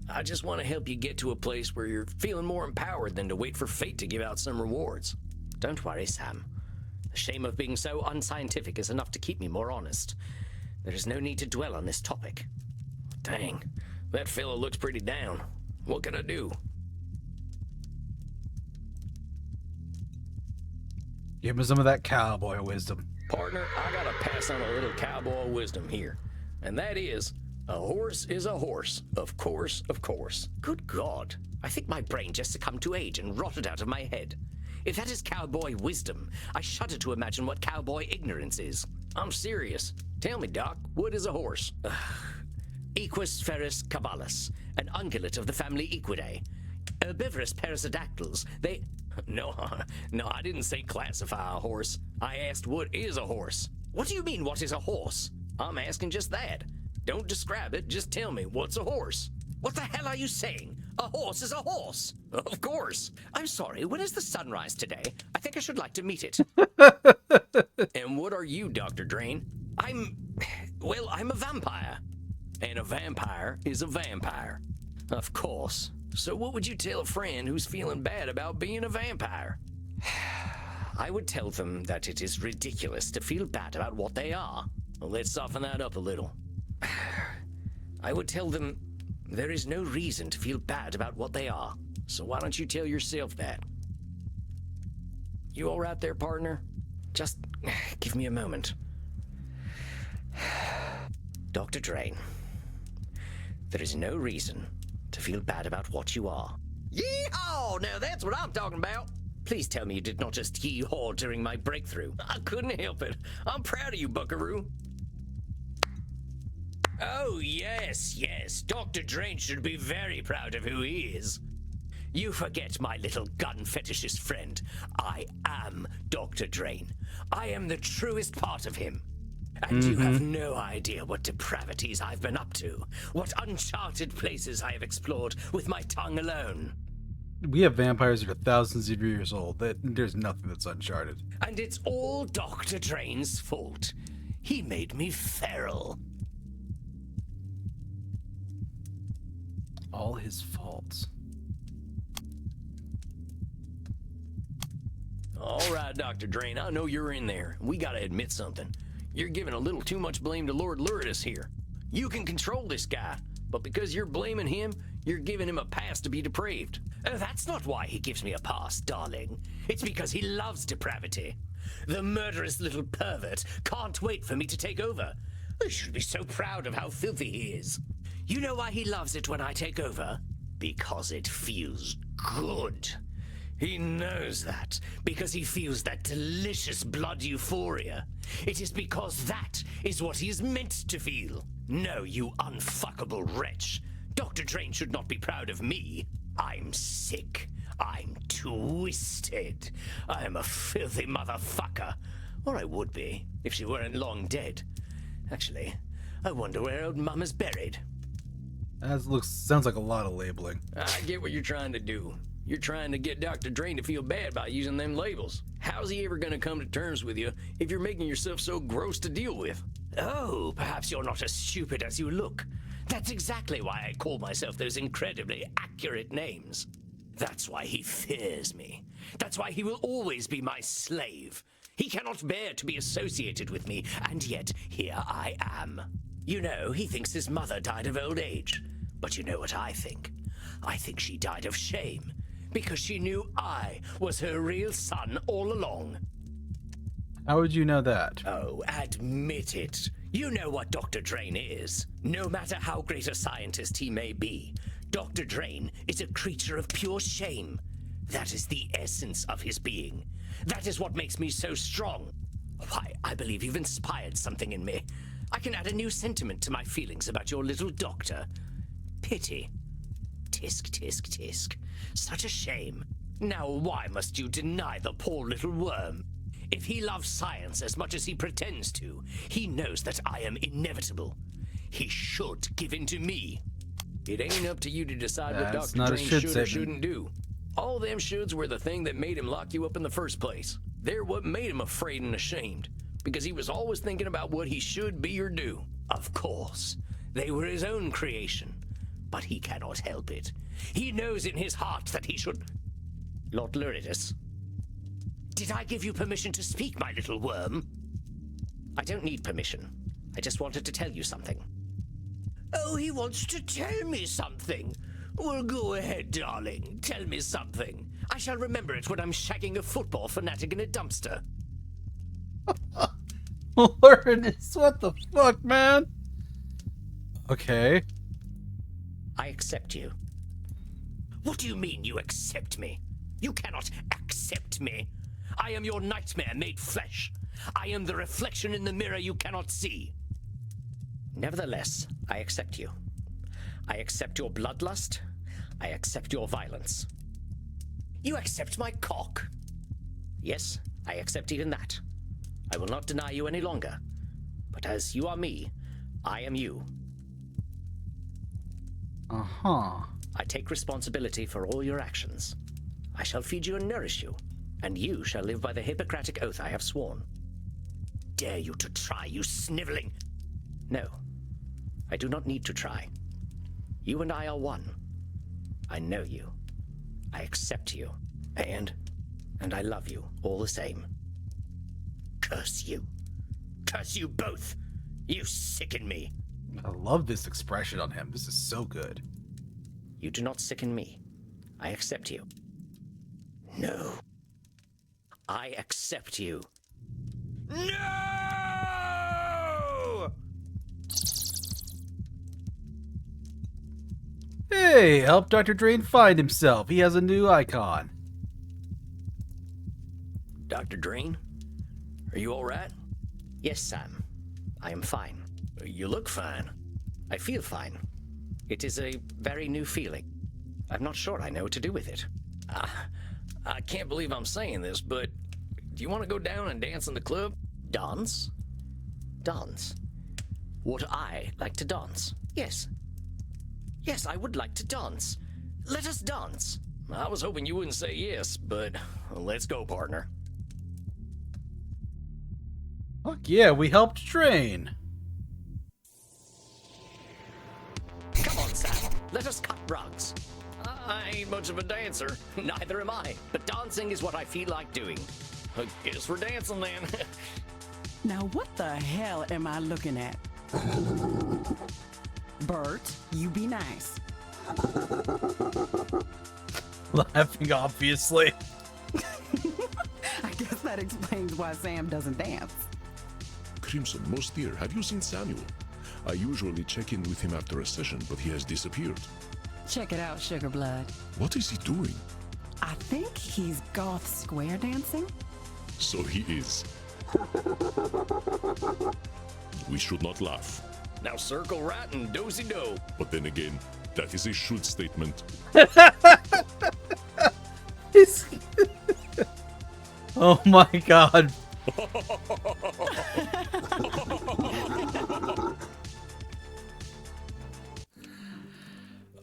I just want to help you get to a place where you're feeling more empowered than to wait for fate to give out some rewards.
Don't worry, Sam. The shame of being so unscientific is enough to keep me more honest. There is no need to dwell on this topic.
Dang, that fella looks pretty down. What can I do?
Give me some of that cowboy wisdom.
Partner, I gotta pass on a little cowboy wisdom here. And that is, a horse is a horse. Of course, of course.
Good God. I think my brain just succumbed to age and rotted out of my head. If that is cowboy wisdom, I shudder to imagine what cowboy ignorance is.
I'm serious. Tell me, Doc, what is a horse?
Equus ferus cavallus, an ungulate of the family Equidae. Herbivorous perissodactyls, they...
No, I didn't say classify a horse. I asked what is a horse.
What do you mean, what is a horse?
I'm asking just that. Don't describe it, just tell me, what's a horse?
What the hell are you saying? A horse is a horse.
Of course.
I'm sorry, when is the sunrise today? I think I should like to meet it.
And what are you, Dr. Drain?
I'm a vampire.
And a vampire is a vampire. Of course. So what would you tell a friend who's feeling bad about being a vampire?
I would tell them that it is ridiculous to feel bad about what they are.
Well, let's soften that up a little.
I would tell them there is no reason to feel bad about what they are.
So why don't you tell yourself that? You all right there, partner?
Just give me a moment. Dr. Drain, there is no reason to feel bad about what you are.
Yee-haw! Now that's what I'm talking about.
Please tell me you did not just yee-haw during my breakthrough.
I couldn't help it. I'm proud of you, buckaroo. Oh, yes. Dr. Drain should be very proud of who he is.
You forget, my little gun fetishist friend. I am Dr. Drain. I am the truest part of him. And you have no idea what depravities I've been up to, what uncharted places I have explored with my tongue alone.
We have vampires that are thousands of years old. There's nothing that's uncharted.
And it's all Dr. Drain's fault. He made me feral.
All his faults.
All right, Dr. Drain, I know you're in there. We gotta admit something. You're giving a little too much blame to Lord Luridus here. You can control this guy, but because you're blaming him, you're giving him a pass to be depraved.
Oh, that's not why he gives me a pass, darling. It's because he loves depravity. The murderous little pervert can't wait for me to take over. I should be so proud of how filthy he is. You know why he loves it when I take over? Because it feels good. He knows that because he feels that delicious blood euphoria. It is because that is what he is meant to feel. No, you unfuckable wretch. Dr. Drain should not be proud of me. I'm sick. I'm twisted. I am a filthy motherfucker. Or I would be, if she weren't long dead. Actually, I wonder where old Mama's buried.
Sounds like a lot of labeling.
I get what you're trying to do. You're trying to get Dr. Drain to feel bad by using them labels. How's he ever gonna come to terms with you if you're making yourself so gross to deal with?
Oh, perhaps you're not as stupid as you look. That's exactly why I call myself those incredibly accurate names. That's why he fears me. That's why he will always be my slave. He cannot bear to be associated with me, and yet here I am. You know, he thinks his mother died of old age. But you know what I think? I think she died of shame, because she knew I was her real son all along.
How would you know that?
Oh, admit it. You know what Dr. Drain is. No matter how great a scientist he may be, Dr. Drain is a creature of pure shame. That is the essence of his being. That is what makes me so strong. Why, I believe you've inspired something in me. I can add a new sentiment to my feelings about your little doctor. Pity. Tisk, tisk, tisk. Such a shame. Now why must you deny the poor little worm? If he loves science as much as he pretends to, he knows that I am inevitable. He should give in to me.
It ain't up to you to decide what
That's
Dr.
not a
Drain
should
should or
statement.
shouldn't do. All them shoulds were the thing that made him lock you up in the first place. They're what made him afraid and ashamed, because he was always thinking about what he should be or do.
Of course, they were his own creation, but he cannot help it. He knows in his heart that he should... Lord Luridus, did I give you permission to speak, my little worm? I don't need permission. I just wanted to tell you something. Oh, he wants to tell me something. Well, go ahead, darling. Tell me something. I shall remember it when I'm shagging a football fanatic in a dumpster.
Luridus, what the fuck, man? Okay.
I accept you. What do you mean you accept me? You cannot accept me. I am your nightmare made flesh. I am the reflection in the mirror you cannot see. Nevertheless, I accept you. I accept your bloodlust. I accept your violence. You accept my cock? Yes, I accept even that. I will not deny you any longer. But as you are me, I am you.
Uh-huh.
I take responsibility for all your actions. I shall feed you and nourish you, and you shall live by the Hippocratic oath I have sworn. Dare you to try, you sniveling... No, I do not need to try. You and I are one. I know you. I accept you. And I love you all the same. Curse you. Curse you both. You sicken me.
I love this expression on him. This is so good.
You do not sicken me. I accept you. No. I accept you. No!
Hey, help Dr. Drain find himself. He has a new icon.
Dr. Drain, are you all right?
Yes, Sam. I am fine.
You look fine.
I feel fine. It is a very new feeling. I'm not sure I know what to do with it.
I can't believe I'm saying this, but do you want to go down and dance in the club?
Dance? Dance? Would I like to dance? Yes. Yes, I would like to dance. Let us dance.
I was hoping you wouldn't say yes, but let's go, partner.
Fuck yeah, we helped train.
Come on, Sam. Let us cut rugs.
I ain't much of a dancer.
Neither am I, but dancing is what I feel like doing.
I guess we're dancing then.
Now, what the hell am I looking at? Bert, you be nice.
Laughing, obviously.
I guess that explains why Sam doesn't dance.
Crimson, most dear, have you seen Samuel? I usually check in with him after a session, but he has disappeared.
Check it out, Sugar Blood.
What is he doing?
I think he's goth square dancing.
So he is. We should not laugh.
Now circle right and do-si-do.
But then again, that is a should statement.
Oh my god.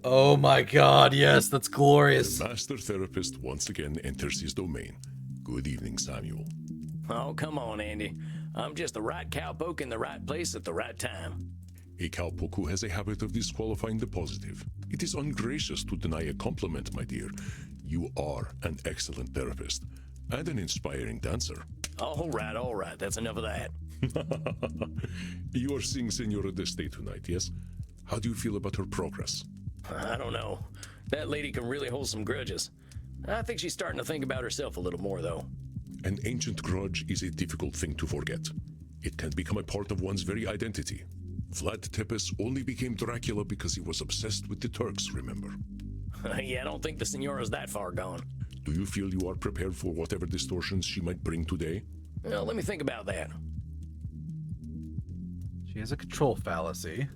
Oh my god, yes, that's glorious.
The master therapist once again enters his domain. Good evening, Samuel.
Oh, come on, Andy. I'm just the right cowpoke in the right place at the right time.
A cowpoke who has a habit of disqualifying the positive. It is ungracious to deny a compliment, my dear. You are an excellent therapist and an inspiring dancer.
All right. That's enough of that.
You are seeing Senora Deste tonight, yes? How do you feel about her progress?
I don't know. That lady can really hold some grudges. I think she's starting to think about herself a little more, though.
An ancient grudge is a difficult thing to forget. It can become a part of one's very identity. Vlad Tepes only became Dracula because he was obsessed with the Turks, remember?
Yeah, I don't think the Senora's that far gone.
Do you feel you are prepared for whatever distortions she might bring today?
Well, let me think about that.
She has a control fallacy.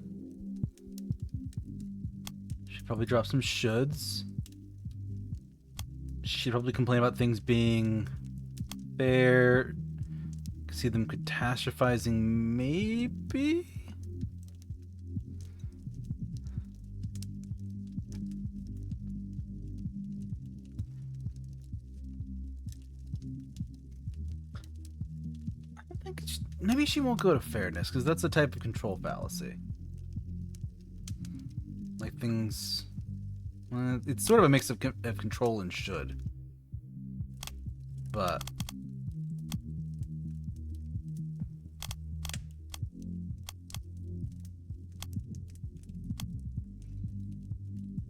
She'd probably drop some shoulds. She'd probably complain about things being fair. See them catastrophizing, maybe? Maybe she won't go to fairness, because that's the type of control fallacy. Like things... it's sort of a mix of control and should. But...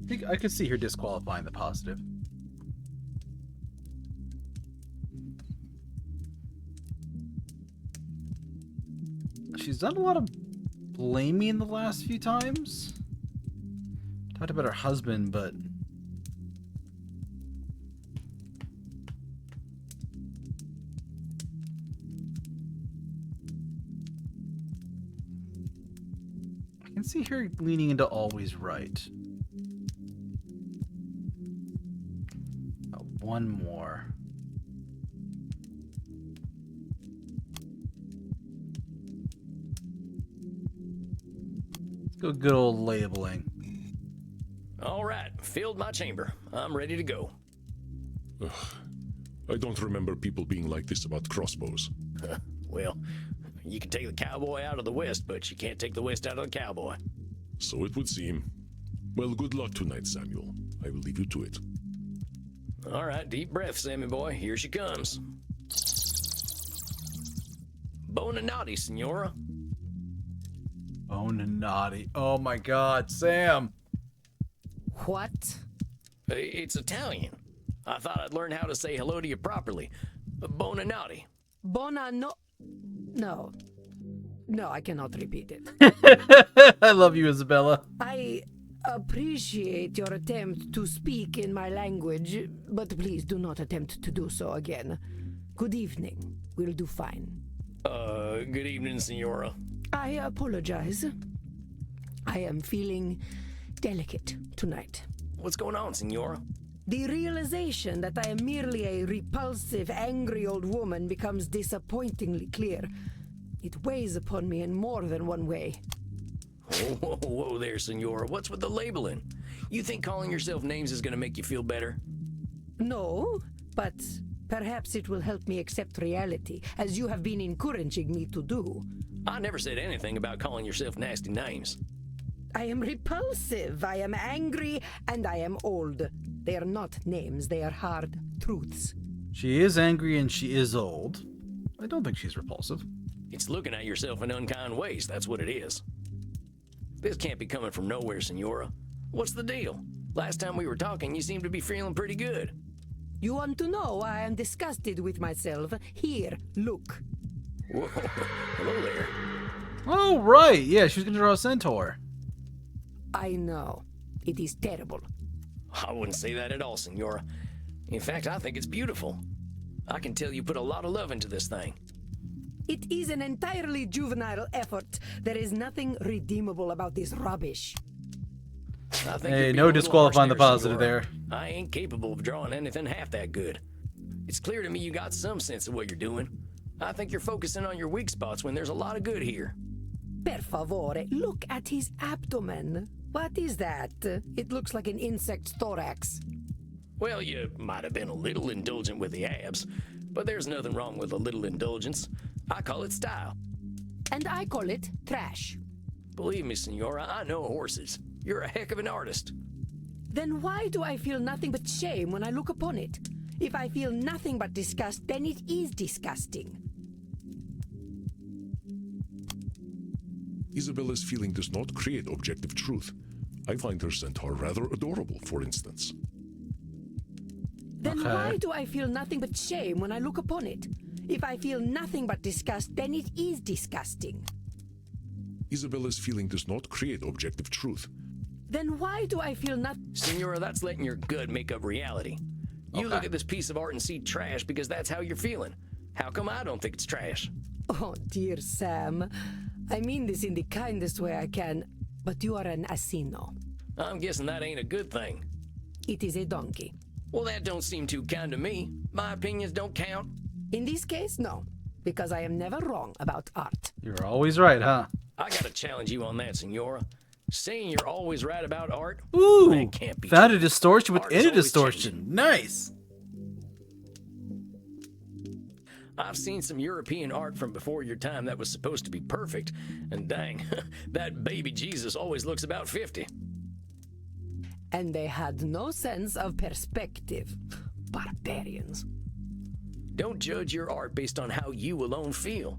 I think I could see her disqualifying the positive. She's done a lot of blaming the last few times. Talked about her husband, but... I can see her leaning into always right. One more. Let's go good old labeling.
All right, filled my chamber. I'm ready to go.
Ugh. I don't remember people being like this about crossbows.
Well, you can take the cowboy out of the West, but you can't take the West out of the cowboy.
So it would seem. Well, good luck tonight, Samuel. I will leave you to it.
All right, deep breath, Sammy boy. Here she comes. Bonanati, Senora.
Bonanati. Oh my god, Sam!
What?
It's Italian. I thought I'd learn how to say hello to you properly. Bonanati.
No, I cannot repeat it.
I love you, Isabella.
I appreciate your attempt to speak in my language, but please do not attempt to do so again. Good evening. We'll do fine.
Good evening, Senora.
I apologize. I am feeling delicate tonight.
What's going on, Senora?
The realization that I am merely a repulsive, angry old woman becomes disappointingly clear. It weighs upon me in more than one way.
Whoa there, Senora. What's with the labeling? You think calling yourself names is gonna make you feel better?
No, but perhaps it will help me accept reality, as you have been encouraging me to do.
I never said anything about calling yourself nasty names.
I am repulsive, I am angry, and I am old. They are not names, they are hard truths.
She is angry and she is old. I don't think she's repulsive.
It's looking at yourself in unkind ways, that's what it is. This can't be coming from nowhere, Senora. What's the deal? Last time we were talking, you seemed to be feeling pretty good.
You want to know why I am disgusted with myself? Here, look.
Whoa, hello there.
Oh, right. Yeah, she was going to draw a centaur.
I know. It is terrible.
I wouldn't say that at all, Senora. In fact, I think it's beautiful. I can tell you put a lot of love into this thing.
It is an entirely juvenile effort. There is nothing redeemable about this rubbish.
I think
Hey,
you're being
no
a little
disqualifying the
harsh
positive
Senora.
there.
I ain't capable of drawing anything half that good. It's clear to me you got some sense of what you're doing. I think you're focusing on your weak spots when there's a lot of good here.
Per favore, look at his abdomen. What is that? It looks like an insect's thorax.
Well, you might have been a little indulgent with the abs, but there's nothing wrong with a little indulgence. I call it style.
And I call it trash.
Believe me, Senora, I know horses. You're a heck of an artist.
Then why do I feel nothing but shame when I look upon it? If I feel nothing but disgust, then it is disgusting.
Isabella's feeling does not create objective truth. I find her centaur rather adorable, for instance.
Then why do I feel nothing but shame when I look upon it? If I feel nothing but disgust, then it is disgusting.
Isabella's feeling does not create objective truth.
Then why do I feel nothing?
Senora, that's letting your good make up reality. You look at this piece of art and see trash because that's how you're feeling. How come I don't think it's trash?
Oh, dear Sam. I mean this in the kindest way I can, but you are an asino.
I'm guessing that ain't a good thing.
It is a donkey.
Well, that don't seem too kind to me. My opinions don't count.
In this case, no, because I am never wrong about art.
You're always right, huh?
I gotta challenge you on that, Senora. Saying you're always right about art,
Ooh,
that can't be
found
true.
a distortion
Art
within
is
a
always
distortion.
changing.
Nice.
I've seen some European art from before your time that was supposed to be perfect, and dang, that baby Jesus always looks about 50.
And they had no sense of perspective. Barbarians.
Don't judge your art based on how you alone feel.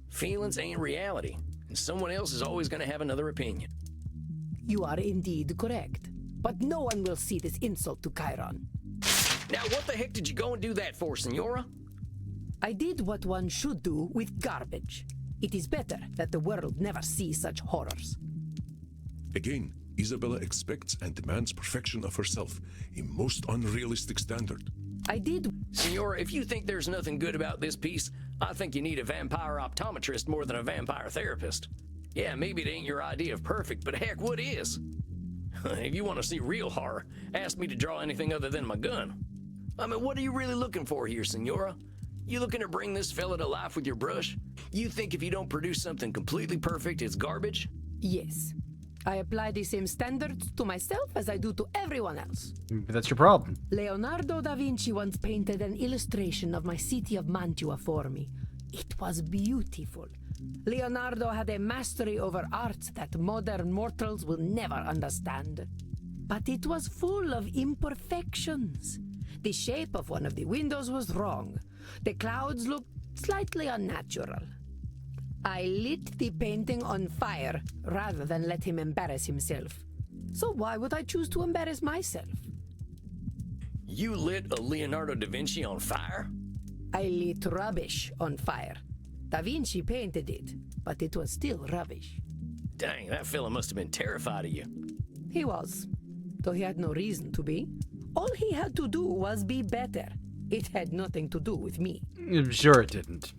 Feelings ain't reality, and someone else is always going to have another opinion.
You are indeed correct. But no one will see this insult to Chiron.
Now, what the heck did you go and do that for, Senora?
I did what one should do with garbage. It is better that the world never see such horrors.
Again, Isabella expects and demands perfection of herself, a most unrealistic standard.
I did.
Senora, if you think there's nothing good about this piece, I think you need a vampire optometrist more than a vampire therapist. Yeah, maybe it ain't your idea of perfect, but heck, what is? If you want to see real horror, ask me to draw anything other than my gun. I mean, what are you really looking for here, Senora? You looking to bring this fella to life with your brush? You think if you don't produce something completely perfect, it's garbage?
Yes. I apply the same standards to myself as I do to everyone else.
Maybe that's your problem.
Leonardo da Vinci once painted an illustration of my city of Mantua for me. It was beautiful. Leonardo had a mastery over art that modern mortals will never understand. But it was full of imperfections. The shape of one of the windows was wrong. The clouds looked slightly unnatural. I lit the painting on fire rather than let him embarrass himself. So why would I choose to embarrass myself?
You lit a Leonardo da Vinci on fire?
I lit rubbish on fire. Da Vinci painted it, but it was still rubbish.
Dang, that fella must have been terrified of you.
He was, though he had no reason to be. All he had to do was be better. It had nothing to do with me.
I'm sure it didn't.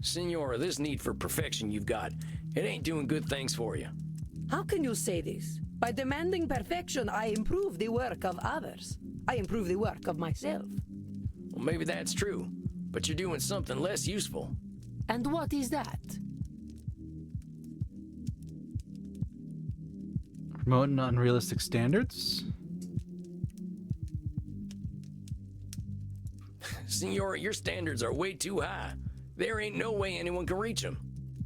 Senora, this need for perfection you've got, it ain't doing good things for you.
How can you say this? By demanding perfection, I improve the work of others. I improve the work of myself.
Well, maybe that's true, but you're doing something less useful.
And what is that?
Promoting unrealistic standards?
Senora, your standards are way too high. There ain't no way anyone can reach them.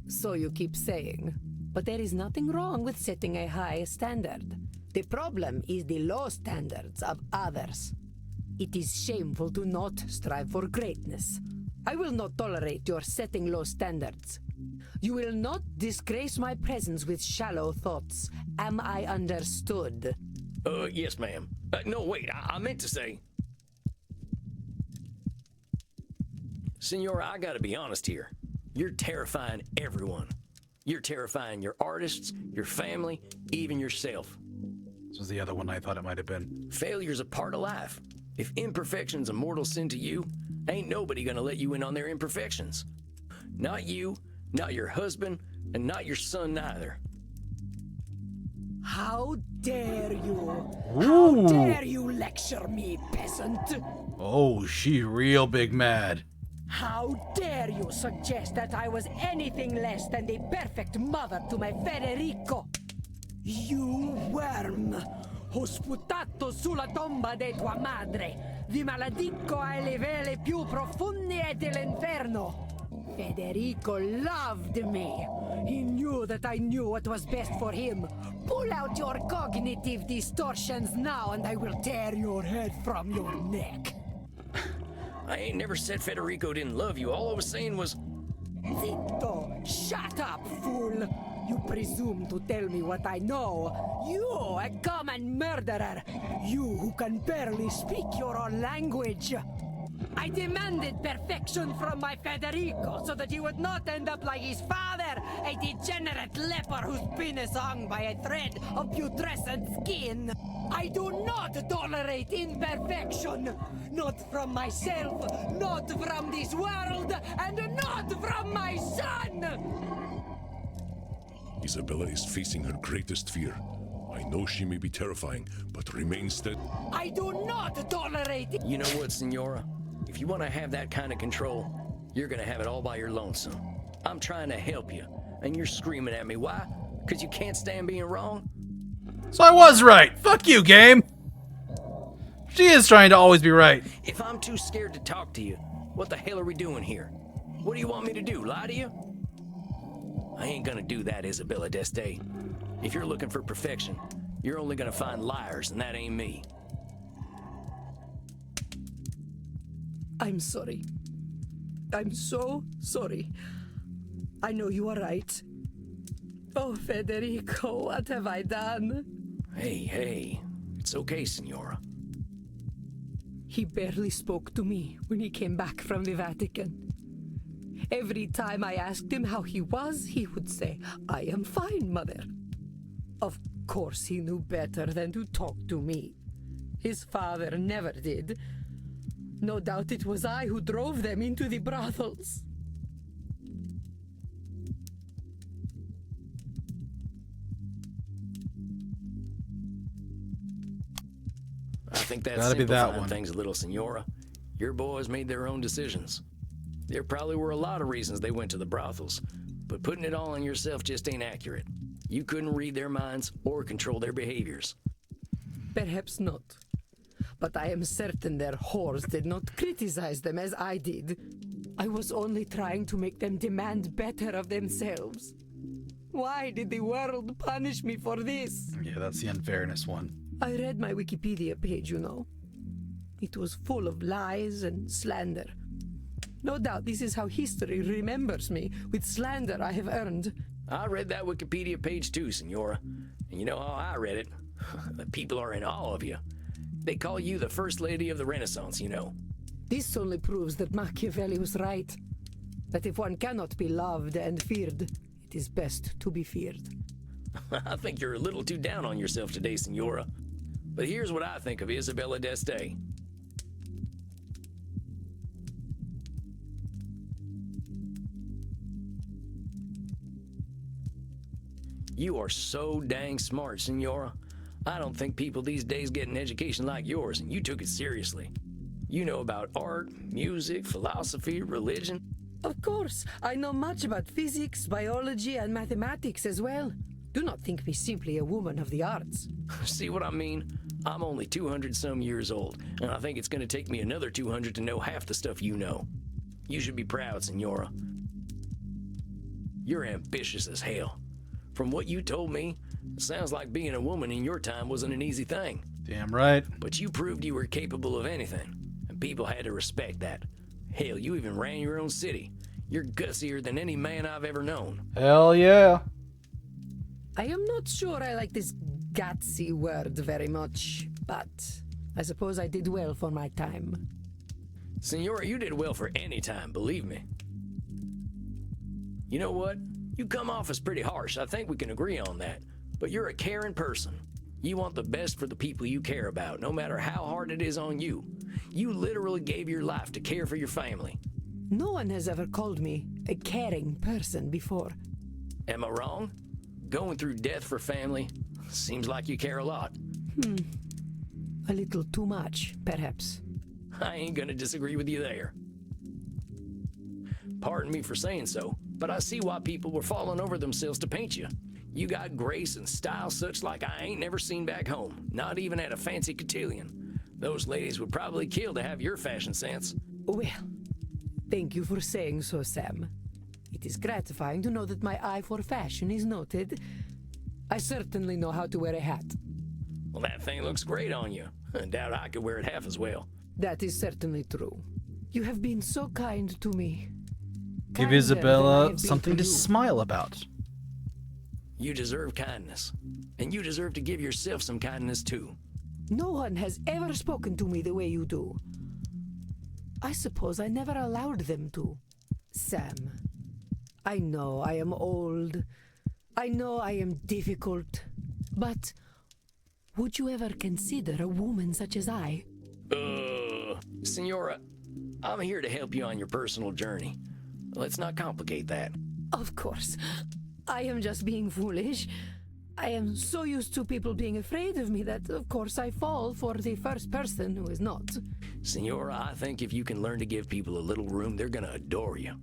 So you keep saying. But there is nothing wrong with setting a high standard. The problem is the low standards of others. It is shameful to not strive for greatness. I will not tolerate your setting low standards. You will not disgrace my presence with shallow thoughts. Am I understood?
Yes, ma'am. No, wait, I meant to say... Senora, I gotta be honest here. You're terrifying everyone. You're terrifying your artists, your family, even yourself.
This was the other one I thought it might have been.
Failure's a part of life. If imperfection's a mortal sin to you, ain't nobody gonna let you in on their imperfections. Not you, not your husband, and not your son neither.
How dare you?
Ooh.
How dare you lecture me, peasant?
Oh, she real big mad.
How dare you suggest that I was anything less than the perfect mother to my Federico? You worm! Ho sputato sulla tomba di tua madre! Vi maledico ai livelli più profondi dell'inferno! Federico loved me! He knew that I knew what was best for him! Pull out your cognitive distortions now and I will tear your head from your neck!
I ain't never said Federico didn't love you. All I was saying was...
Zitto! Shut up, fool! You presume to tell me what I know. You, a common murderer! You who can barely speak your own language! I demanded perfection from my Federico so that he would not end up like his father, a degenerate leper whose penis hung by a thread of putrescent skin. I do not tolerate imperfection! Not from myself, not from this world, and not from my son!
Isabella is facing her greatest fear. I know she may be terrifying, but remain steady.
I do not tolerate it!
You know what, Senora? If you want to have that kind of control, you're gonna have it all by your lonesome. I'm trying to help you, and you're screaming at me. Why? Because you can't stand being wrong?
So I was right. Fuck you, game. She is trying to always be right.
If I'm too scared to talk to you, what the hell are we doing here? What do you want me to do, lie to you? I ain't gonna do that, Isabella d'Este. If you're looking for perfection, you're only gonna find liars, and that ain't me.
I'm sorry. I'm so sorry. I know you are right. Oh, Federico, what have I done?
Hey, it's okay, Senora.
He barely spoke to me when he came back from the Vatican. Every time I asked him how he was, he would say, "I am fine, mother." Of course he knew better than to talk to me. His father never did. No doubt it was I who drove them into the brothels.
I think that
Gotta be that
simplifying
one.
things a little, Senora. Your boys made their own decisions. There probably were a lot of reasons they went to the brothels, but putting it all on yourself just ain't accurate. You couldn't read their minds or control their behaviors.
Perhaps not. But I am certain their whores did not criticize them as I did. I was only trying to make them demand better of themselves. Why did the world punish me for this?
Yeah, that's the unfairness one.
I read my Wikipedia page, you know. It was full of lies and slander. No doubt this is how history remembers me, with slander I have earned.
I read that Wikipedia page too, Senora. And you know how I read it? The people are in awe of you. They call you the First Lady of the Renaissance, you know.
This only proves that Machiavelli was right. That if one cannot be loved and feared, it is best to be feared.
I think you're a little too down on yourself today, Senora. But here's what I think of Isabella d'Este. You are so dang smart, Senora. I don't think people these days get an education like yours, and you took it seriously. You know about art, music, philosophy, religion.
Of course, I know much about physics, biology, and mathematics as well. Do not think me simply a woman of the arts.
See what I mean? I'm only 200-some years old, and I think it's going to take me another 200 to know half the stuff you know. You should be proud, Senora. You're ambitious as hell. From what you told me, it sounds like being a woman in your time wasn't an easy thing.
Damn right.
But you proved you were capable of anything, and people had to respect that. Hell, you even ran your own city. You're gutsier than any man I've ever known.
Hell yeah.
I am not sure I like this gutsy word very much, but I suppose I did well for my time.
Senora, you did well for any time, believe me. You know what? You come off as pretty harsh. I think we can agree on that. But you're a caring person. You want the best for the people you care about, no matter how hard it is on you. You literally gave your life to care for your family.
No one has ever called me a caring person before.
Am I wrong? Going through death for family seems like you care a lot.
A little too much, perhaps.
I ain't gonna disagree with you there. Pardon me for saying so, but I see why people were falling over themselves to paint you. You got grace and style such like I ain't never seen back home, not even at a fancy cotillion. Those ladies would probably kill to have your fashion sense.
Well, thank you for saying so, Sam. It is gratifying to know that my eye for fashion is noted. I certainly know how to wear a hat.
Well, that thing looks great on you. I doubt I could wear it half as well.
That is certainly true. You have been so kind to me.
Give
Kinder than I
Isabella
have been
something to
you.
smile about.
You deserve kindness, and you deserve to give yourself some kindness too.
No one has ever spoken to me the way you do. I suppose I never allowed them to. Sam, I know I am old. I know I am difficult. But would you ever consider a woman such as I?
Senora, I'm here to help you on your personal journey. Let's not complicate that.
Of course. I am just being foolish. I am so used to people being afraid of me that, of course, I fall for the first person who is not.
Senora, I think if you can learn to give people a little room, they're gonna adore you.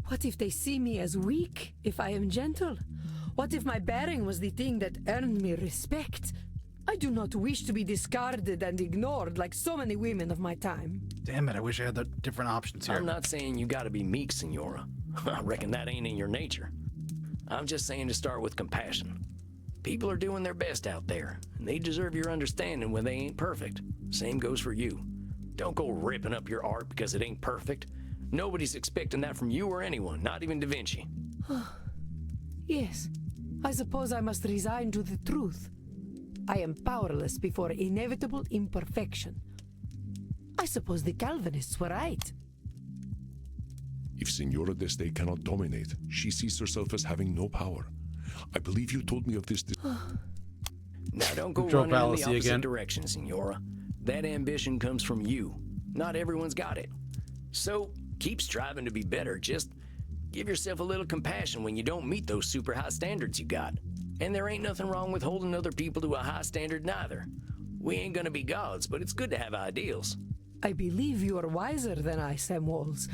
What if they see me as weak if I am gentle? What if my bearing was the thing that earned me respect? I do not wish to be discarded and ignored like so many women of my time.
Damn it, I wish I had the different options here.
I'm not saying you gotta be meek, Senora. I reckon that ain't in your nature. I'm just saying to start with compassion. People are doing their best out there, and they deserve your understanding when they ain't perfect. Same goes for you. Don't go ripping up your art because it ain't perfect. Nobody's expecting that from you or anyone, not even Da Vinci.
Yes, I suppose I must resign to the truth. I am powerless before inevitable imperfection. I suppose the Calvinists were right.
If Senora d'Este cannot dominate, she sees herself as having no power. I believe you told me of this.
Now don't go
Control
running in the
fallacy
opposite
again.
direction, Senora. That ambition comes from you. Not everyone's got it. So keep striving to be better. Just give yourself a little compassion when you don't meet those super high standards you got. And there ain't nothing wrong with holding other people to a high standard neither. We ain't gonna be gods, but it's good to have ideals.
I believe you are wiser than I, Sam Walls.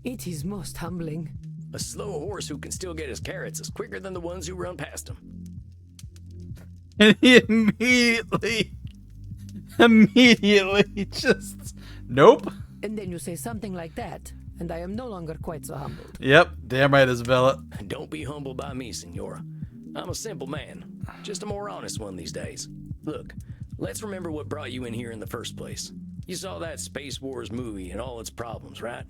It is most humbling.
A slow horse who can still get his carrots is quicker than the ones who run past him.
And he immediately just, nope.
And then you say something like that, and I am no longer quite so humbled.
Yep, damn right, Isabella.
Don't be humbled by me, Senora. I'm a simple man, just a more honest one these days. Look, let's remember what brought you in here in the first place. You saw that Space Wars movie and all its problems, right?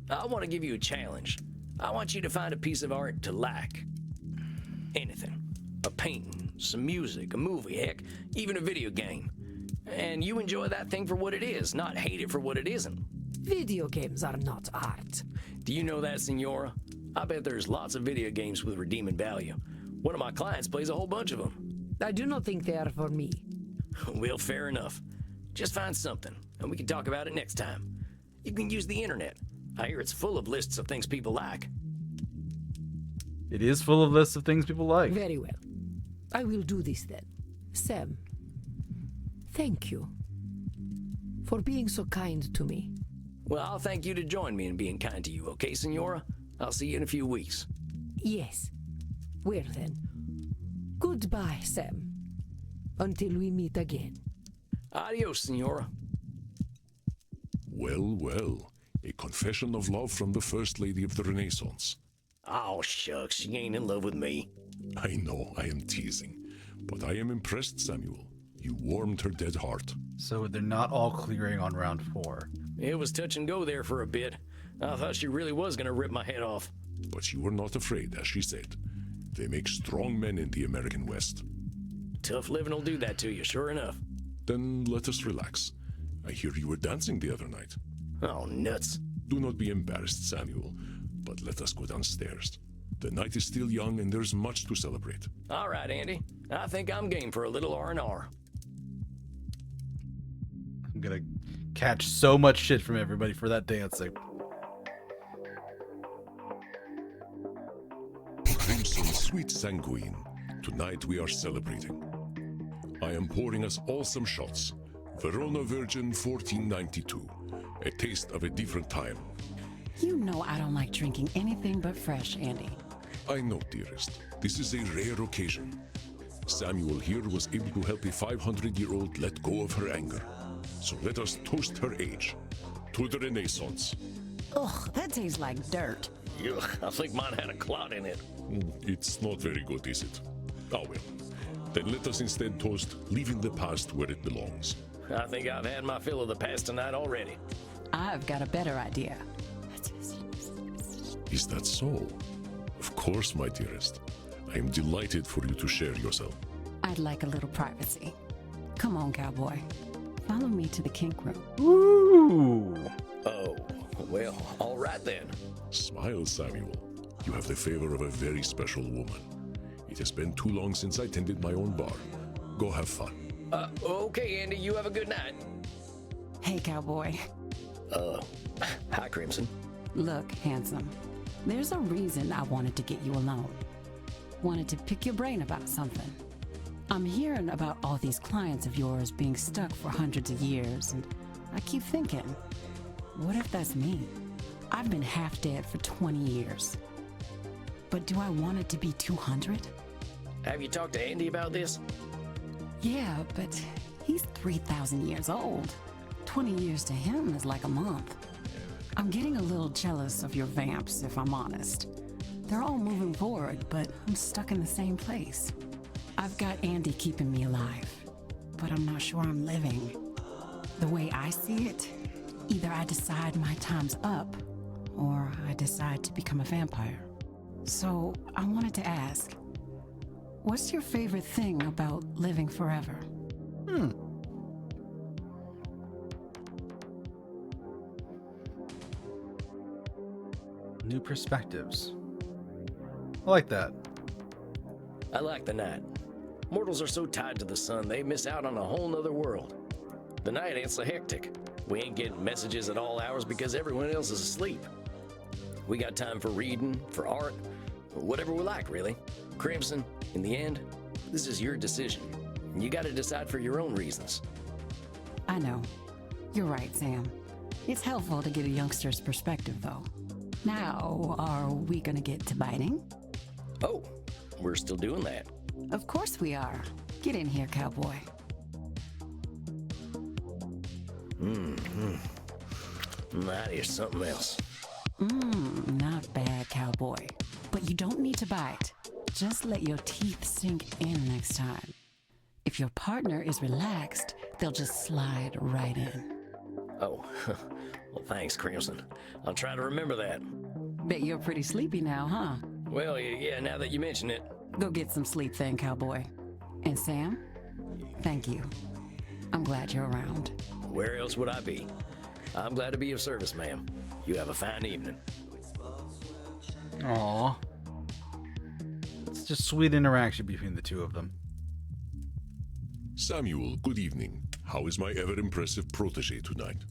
I want to give you a challenge. I want you to find a piece of art to like. Anything. A painting, some music, a movie, heck, even a video game. And you enjoy that thing for what it is, not hate it for what it isn't.
Video games are not art.
Do you know that, Senora? I bet there's lots of video games with redeeming value. One of my clients plays a whole bunch of them.
I do not think they are for me.
Well, fair enough. Just find something, and we can talk about it next time. You can use the internet. I hear it's full of lists of things people like.
It is full of lists of things people like.
Very well. I will do this then. Sam, Thank you for being so kind to me.
Well, I'll thank you to join me in being kind to you, okay, Senora? I'll see you in a few weeks.
Yes. Well then, goodbye, Sam. Until we meet again.
Adios, Senora.
Well, well. A confession of love from the First Lady of the Renaissance.
Oh, shucks, she ain't in love with me.
I know, I am teasing. But I am impressed, Samuel. You warmed her dead heart.
So they're not all clearing on round 4.
It was touch and go there for a bit. I thought she really was gonna rip my head off.
But you were not afraid, as she said. They make strong men in the American West.
Tough living will do that to you, sure enough.
Then let us relax. I hear you were dancing the other night.
Oh, nuts.
Do not be embarrassed, Samuel, but let us go downstairs. The night is still young and there's much to celebrate.
All right, Andy. I think I'm game for a little R&R.
I'm gonna catch so much shit from everybody for that dancing.
Crimson Sweet Sanguine. Tonight we are celebrating. I am pouring us all some shots. Verona Virgin 1492. A taste of a different time.
You know I don't like drinking anything but fresh, Andy.
I know, dearest. This is a rare occasion. Samuel here was able to help a 500-year-old let go of her anger. So let us toast her age. To the Renaissance.
Ugh, that tastes like dirt.
Ugh, I think mine had a clot in it.
It's not very good, is it? Oh well. Then let us instead toast leaving the past where it belongs.
I think I've had my fill of the past tonight already.
I've got a better idea.
Is that so? Of course, my dearest. I am delighted for you to share yourself.
I'd like a little privacy. Come on, cowboy. Follow me to the kink room.
Ooh.
Oh, well, all right then.
Smile, Samuel. You have the favor of a very special woman. It has been too long since I tended my own bar. Go have fun.
Okay, Andy, you have a good night.
Hey, cowboy.
Hi, Crimson.
Look, handsome. There's a reason I wanted to get you alone. Wanted to pick your brain about something. I'm hearing about all these clients of yours being stuck for hundreds of years, and I keep thinking, what if that's me? I've been half dead for 20 years. But do I want it to be 200?
Have you talked to Andy about this?
Yeah, but he's 3,000 years old. 20 years to him is like a month. I'm getting a little jealous of your vamps, if I'm honest. They're all moving forward, but I'm stuck in the same place. I've got Andy keeping me alive, but I'm not sure I'm living. The way I see it, either I decide my time's up, or I decide to become a vampire. So I wanted to ask, what's your favorite thing about living forever?
New perspectives. I like that.
I like the night. Mortals are so tied to the sun, they miss out on a whole nother world. The night ain't so hectic. We ain't getting messages at all hours because everyone else is asleep. We got time for reading, for art, whatever we like, really. Crimson, in the end, this is your decision. You gotta decide for your own reasons.
I know. You're right, Sam. It's helpful to get a youngster's perspective, though. Now, are we gonna get to biting?
Oh, we're still doing that.
Of course we are. Get in here, cowboy.
That is something else.
Not bad, cowboy. But you don't need to bite. Just let your teeth sink in next time. If your partner is relaxed, they'll just slide right in.
Oh, well, thanks, Crimson. I'll try to remember that.
Bet you're pretty sleepy now, huh?
Well, yeah, now that you mention it.
Go get some sleep then, cowboy. And Sam, thank you. I'm glad you're around.
Where else would I be? I'm glad to be of service, ma'am. You have a fine evening.
Aww. It's just sweet interaction between the two of them.
Samuel, good evening. How is my ever-impressive protege tonight?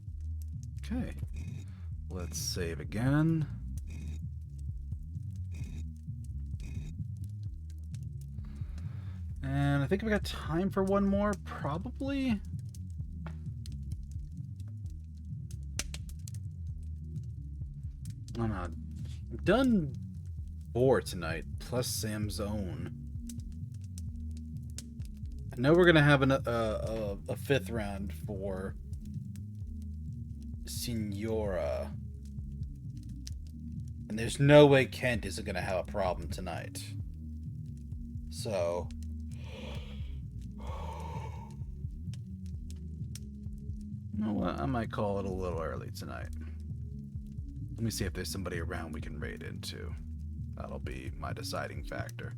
Okay. Let's save again. And I think we got time for one more, probably. I'm not. I've done 4 tonight, plus Sam's own. I know we're gonna have a 5th round for Signora, and there's no way Kent isn't gonna have a problem tonight. So, you know what? I might call it a little early tonight. Let me see if there's somebody around we can raid into. That'll be my deciding factor.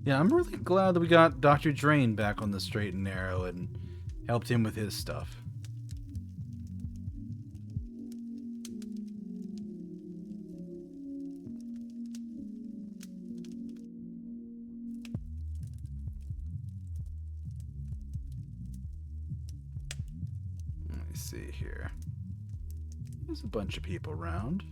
Yeah, I'm really glad that we got Dr. Drain back on the straight and narrow and helped him with his stuff. Let me see here. There's a bunch of people around.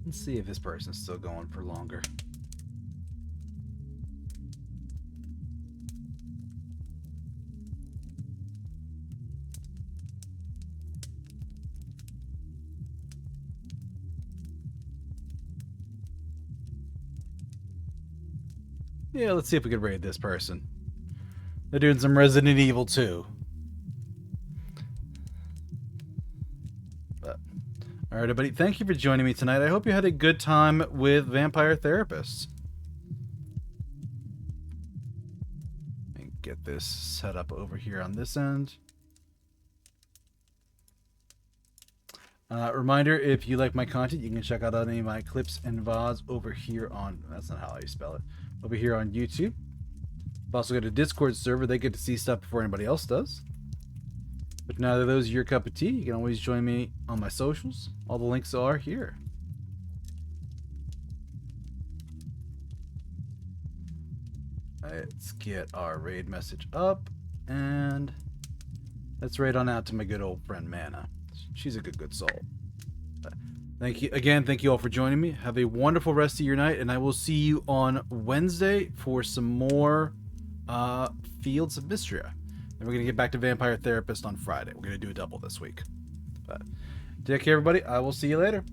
Let's see if this person's still going for longer. Yeah, let's see if we can raid this person. They're doing some Resident Evil 2. All right, everybody, thank you for joining me tonight. I hope you had a good time with Vampire Therapists. Let me get this set up over here on this end. Reminder, if you like my content, you can check out any of my clips and VODs over here on, that's not how you spell it, over here on YouTube. I've also got a Discord server. They get to see stuff before anybody else does. If neither of those are your cup of tea, you can always join me on my socials. All the links are here. Let's get our raid message up, and let's raid on out to my good old friend Mana. She's a good soul. Thank you again. Thank you all for joining me. Have a wonderful rest of your night, and I will see you on Wednesday for some more Fields of Mystria. And we're going to get back to Vampire Therapist on Friday. We're going to do a double this week. But take care, everybody. I will see you later.